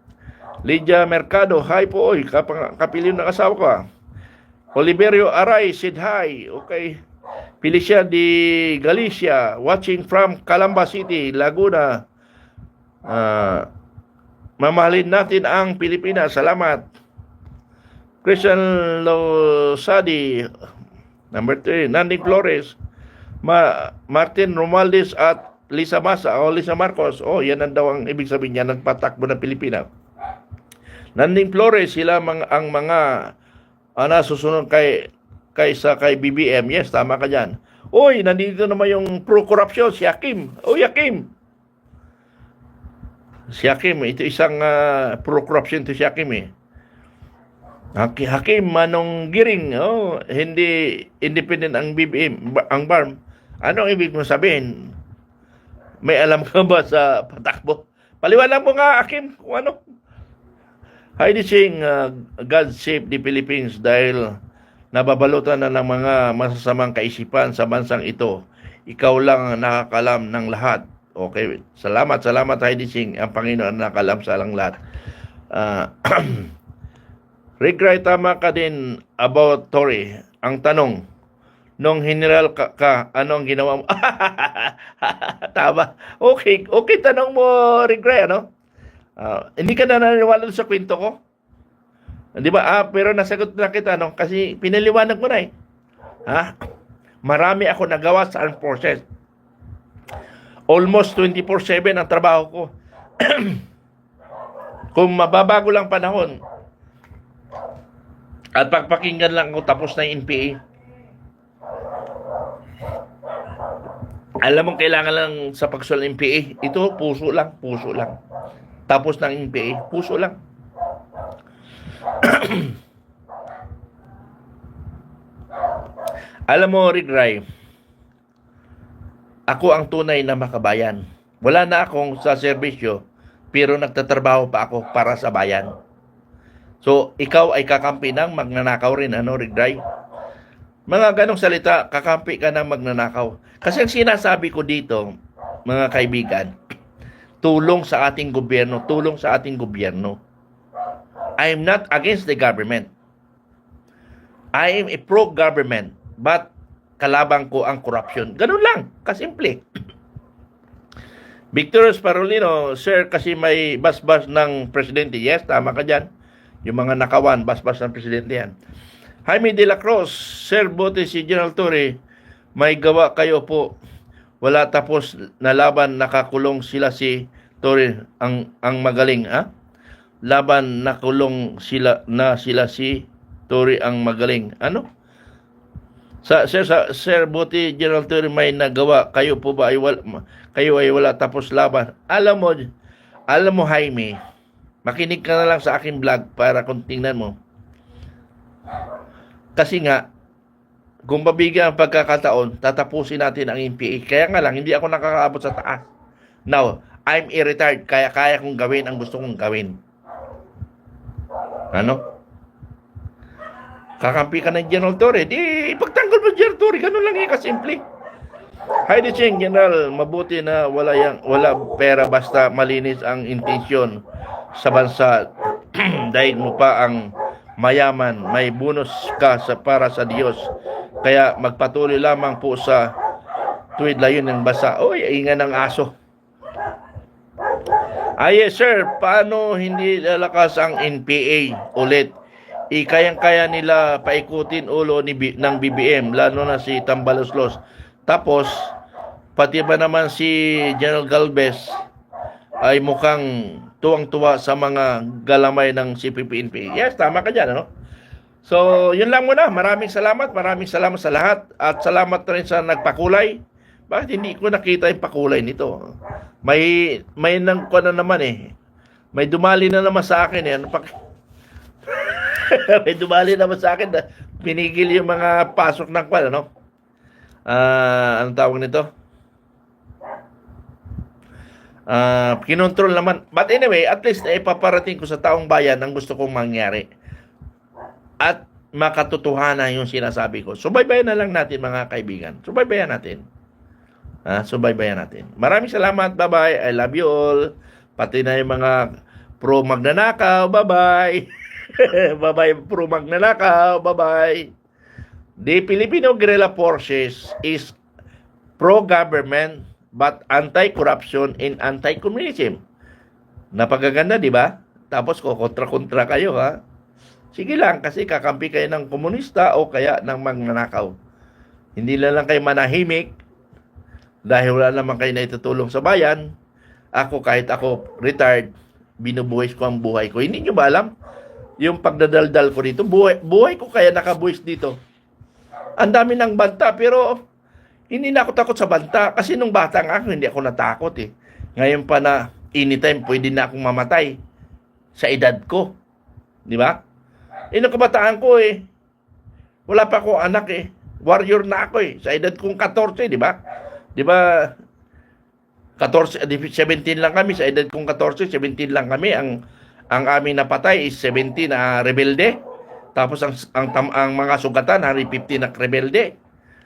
Lydia Mercado, hi po, oy, kapilyo ng asawa ko. Oliverio Aray, said hi. Okay. Felicia de Galicia, watching from Calamba City, Laguna. Mamahalin natin ang Pilipinas. Salamat. Christian Losadi, number 3. Nanding Flores, Martin Romualdez at Lisa Masa o Lisa Marcos. Oh, yan ang daw ang ibig sabihin niya, nagpatakbo ng Pilipinas. Nanding Flores, sila ang mga nasusunod kay BBM. Yes, tama ka dyan. Uy, nandito naman yung pro-corruption, si Hakim. Oh, Hakim. Si Hakim, ito isang pro-corruption to si Hakim eh. Hakim Manong Giring, oh, hindi independent ang BBM, ang BARM. Ano ibig mo sabihin? May alam ka ba sa patakbo? Paliwanag mo nga, Hakim, kung ano. Heidi Singh, God save the Philippines dahil nababalutan na ng mga masasamang kaisipan sa bansang ito. Ikaw lang ang nakakalam ng lahat. Okay, salamat Heidi Singh. Ang Panginoon ang nakakalam sa lang lahat. Rick Ray, tama ka din about Tory. Ang tanong, nung general ka anong ginawa mo? Tama. Okay, tanong mo, Rick Ray, ano? Hindi ka na naniniwala sa kwento ko? Di ba? Pero nasagot na kita, no? Kasi pinaliwanag mo na eh. Marami ako nagawa sa armed forces. Almost 24/7 ang trabaho ko. Kung mababago lang panahon, at pagpakinggan lang ako tapos na yung NPA. Alam mo, kailangan lang sa pagsul ng NPA. Ito, puso lang. Tapos ng NPA, puso lang. Alam mo, Rick Ray, ako ang tunay na makabayan. Wala na akong sa serbisyo, pero nagtatrabaho pa ako para sa bayan. So, ikaw ay kakampi ng magnanakaw rin, ano, Rick Ray? Mga ganong salita, kakampi ka ng magnanakaw. Kasi ang sinasabi ko dito, mga kaibigan, tulong sa ating gobyerno. I am not against the government. I am a pro-government, but kalabang ko ang corruption. Ganun lang, kasimple. Victor Sparolino, sir, kasi may basbas ng presidente. Yes, tama ka dyan. Yung mga nakawan, basbas ng presidente yan. Jaime de la Cruz, sir, buti si General Torre, may gawa kayo po. Wala tapos na laban, nakakulong sila si Torre, ang magaling, Laban, nakulong sila si Torre, ang magaling. Ano? Sir, buti General Torre, may nagawa. Kayo po ba kayo ay wala tapos laban? Alam mo, Jaime, makinig ka na lang sa aking vlog para kung tingnan mo. Kasi nga, kung mabigyan ang pagkakataon, tatapusin natin ang NPA. Kaya nga lang, hindi ako nakakaabot sa taas. Now, I'm retired. Kaya kong gawin ang gusto kong gawin. Ano? Kakampi ka ng General Torre, di ipagtanggol mo General Torre. Ganun lang kasimple. Heidi Cheng, General, mabuti na wala pera basta malinis ang intensyon sa bansa. Dahil mo pa ang mayaman, may bonus ka para sa Diyos. Kaya magpatuloy lamang po sa tuwid layon ng bansa. Oy, ingan ng aso. Yes sir, paano hindi lalakas ang NPA ulit? Kayang-kaya nila paikutin ulo ng BBM, lalo na si Tambaloslos. Tapos, pati ba naman si General Galvez ay mukhang tuwang-tuwa sa mga galamay ng CPP-NPA. Yes, tama ka dyan, ano? So, yun lang muna. Maraming salamat sa lahat. At salamat rin sa nagpakulay. Bakit hindi ko nakita yung pakulay nito? May nang ko na naman eh. May dumali na naman sa akin eh. May dumali naman sa akin na pinigil yung mga pasok ng kwal, ano? Anong tawag nito? Kinontrol naman. But anyway, at least ipaparating ko sa taong bayan ang gusto kong mangyari. At makatotohanan yung sinasabi ko. Subaybayan na lang natin, mga kaibigan. Subaybayan natin. Subaybayan natin. Maraming salamat. Bye-bye. I love you all. Pati na yung mga pro magnanakaw. Bye-bye. Bye-bye pro magnanakaw. Bye-bye. The Filipino guerrilla forces is pro-government but anti-corruption and anti-communism. Napagaganda, di ba? Tapos kontra-kontra kayo, ha? Sige lang, kasi kakampi kayo ng komunista o kaya ng magnanakaw. Hindi lang kayo manahimik dahil wala naman kayo na itutulong sa bayan. Kahit ako retired, binubuhis ko ang buhay ko. Hindi nyo ba alam? Yung pagdadaldal ko dito, buhay ko kaya nakabuhis dito. Ang dami ng banta, pero hindi na ako takot sa banta. Kasi nung bata nga ako, hindi ako natakot eh. Ngayon pa na anytime, pwede na akong mamatay sa edad ko. Di ba? Nung kabataan ko eh, wala pa ako anak eh. Warrior na ako eh. Sa edad kong 14, di ba? Di ba? 17 lang kami. Sa edad kong 14, 17 lang kami. Ang aming napatay is 17 na rebelde. Tapos ang mga sugatan, 150 na rebelde.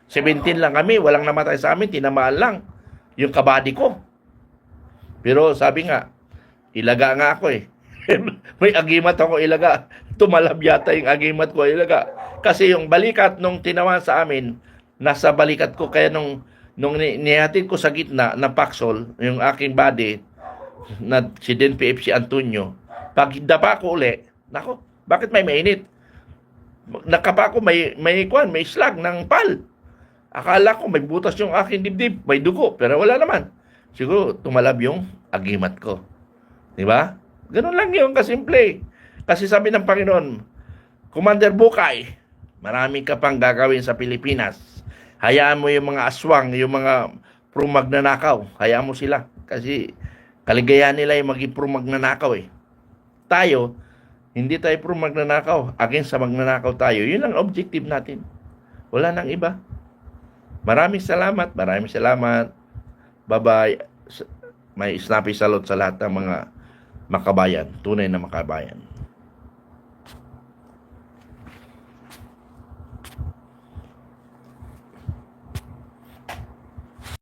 17 lang kami. Walang namatay sa amin. Tinamaan lang yung kabady ko. Pero sabi nga, ilaga nga ako eh. May agimat ako ilaga. Tumalab yata yung agimat ko ilaga. Kasi yung balikat nung tinawa sa amin, nasa balikat ko. Kaya nung nihatid ko sa gitna na paksol, yung aking body, na si DNPF si Antonio, pag dapa ko uli, nako, bakit may mainit? Nakapa ko may slag ng pal. Akala ko may butas yung aking dibdib, may dugo, pero wala naman. Siguro tumalab yung agimat ko. Di ba? Ganun lang yun, kasimple. Kasi sabi ng Panginoon, Commander Bukay, marami ka pang gagawin sa Pilipinas. Hayaan mo yung mga aswang, yung mga pro-magnanakaw. Hayaan mo sila. Kasi kaligayahan nila yung maging pro-magnanakaw eh. Tayo, hindi tayo pro-magnanakaw. Against sa magnanakaw tayo. Yun ang objective natin. Wala nang iba. Maraming salamat. Maraming salamat. Bye-bye. May snappy salute sa lahat ng mga makabayan. Tunay na makabayan.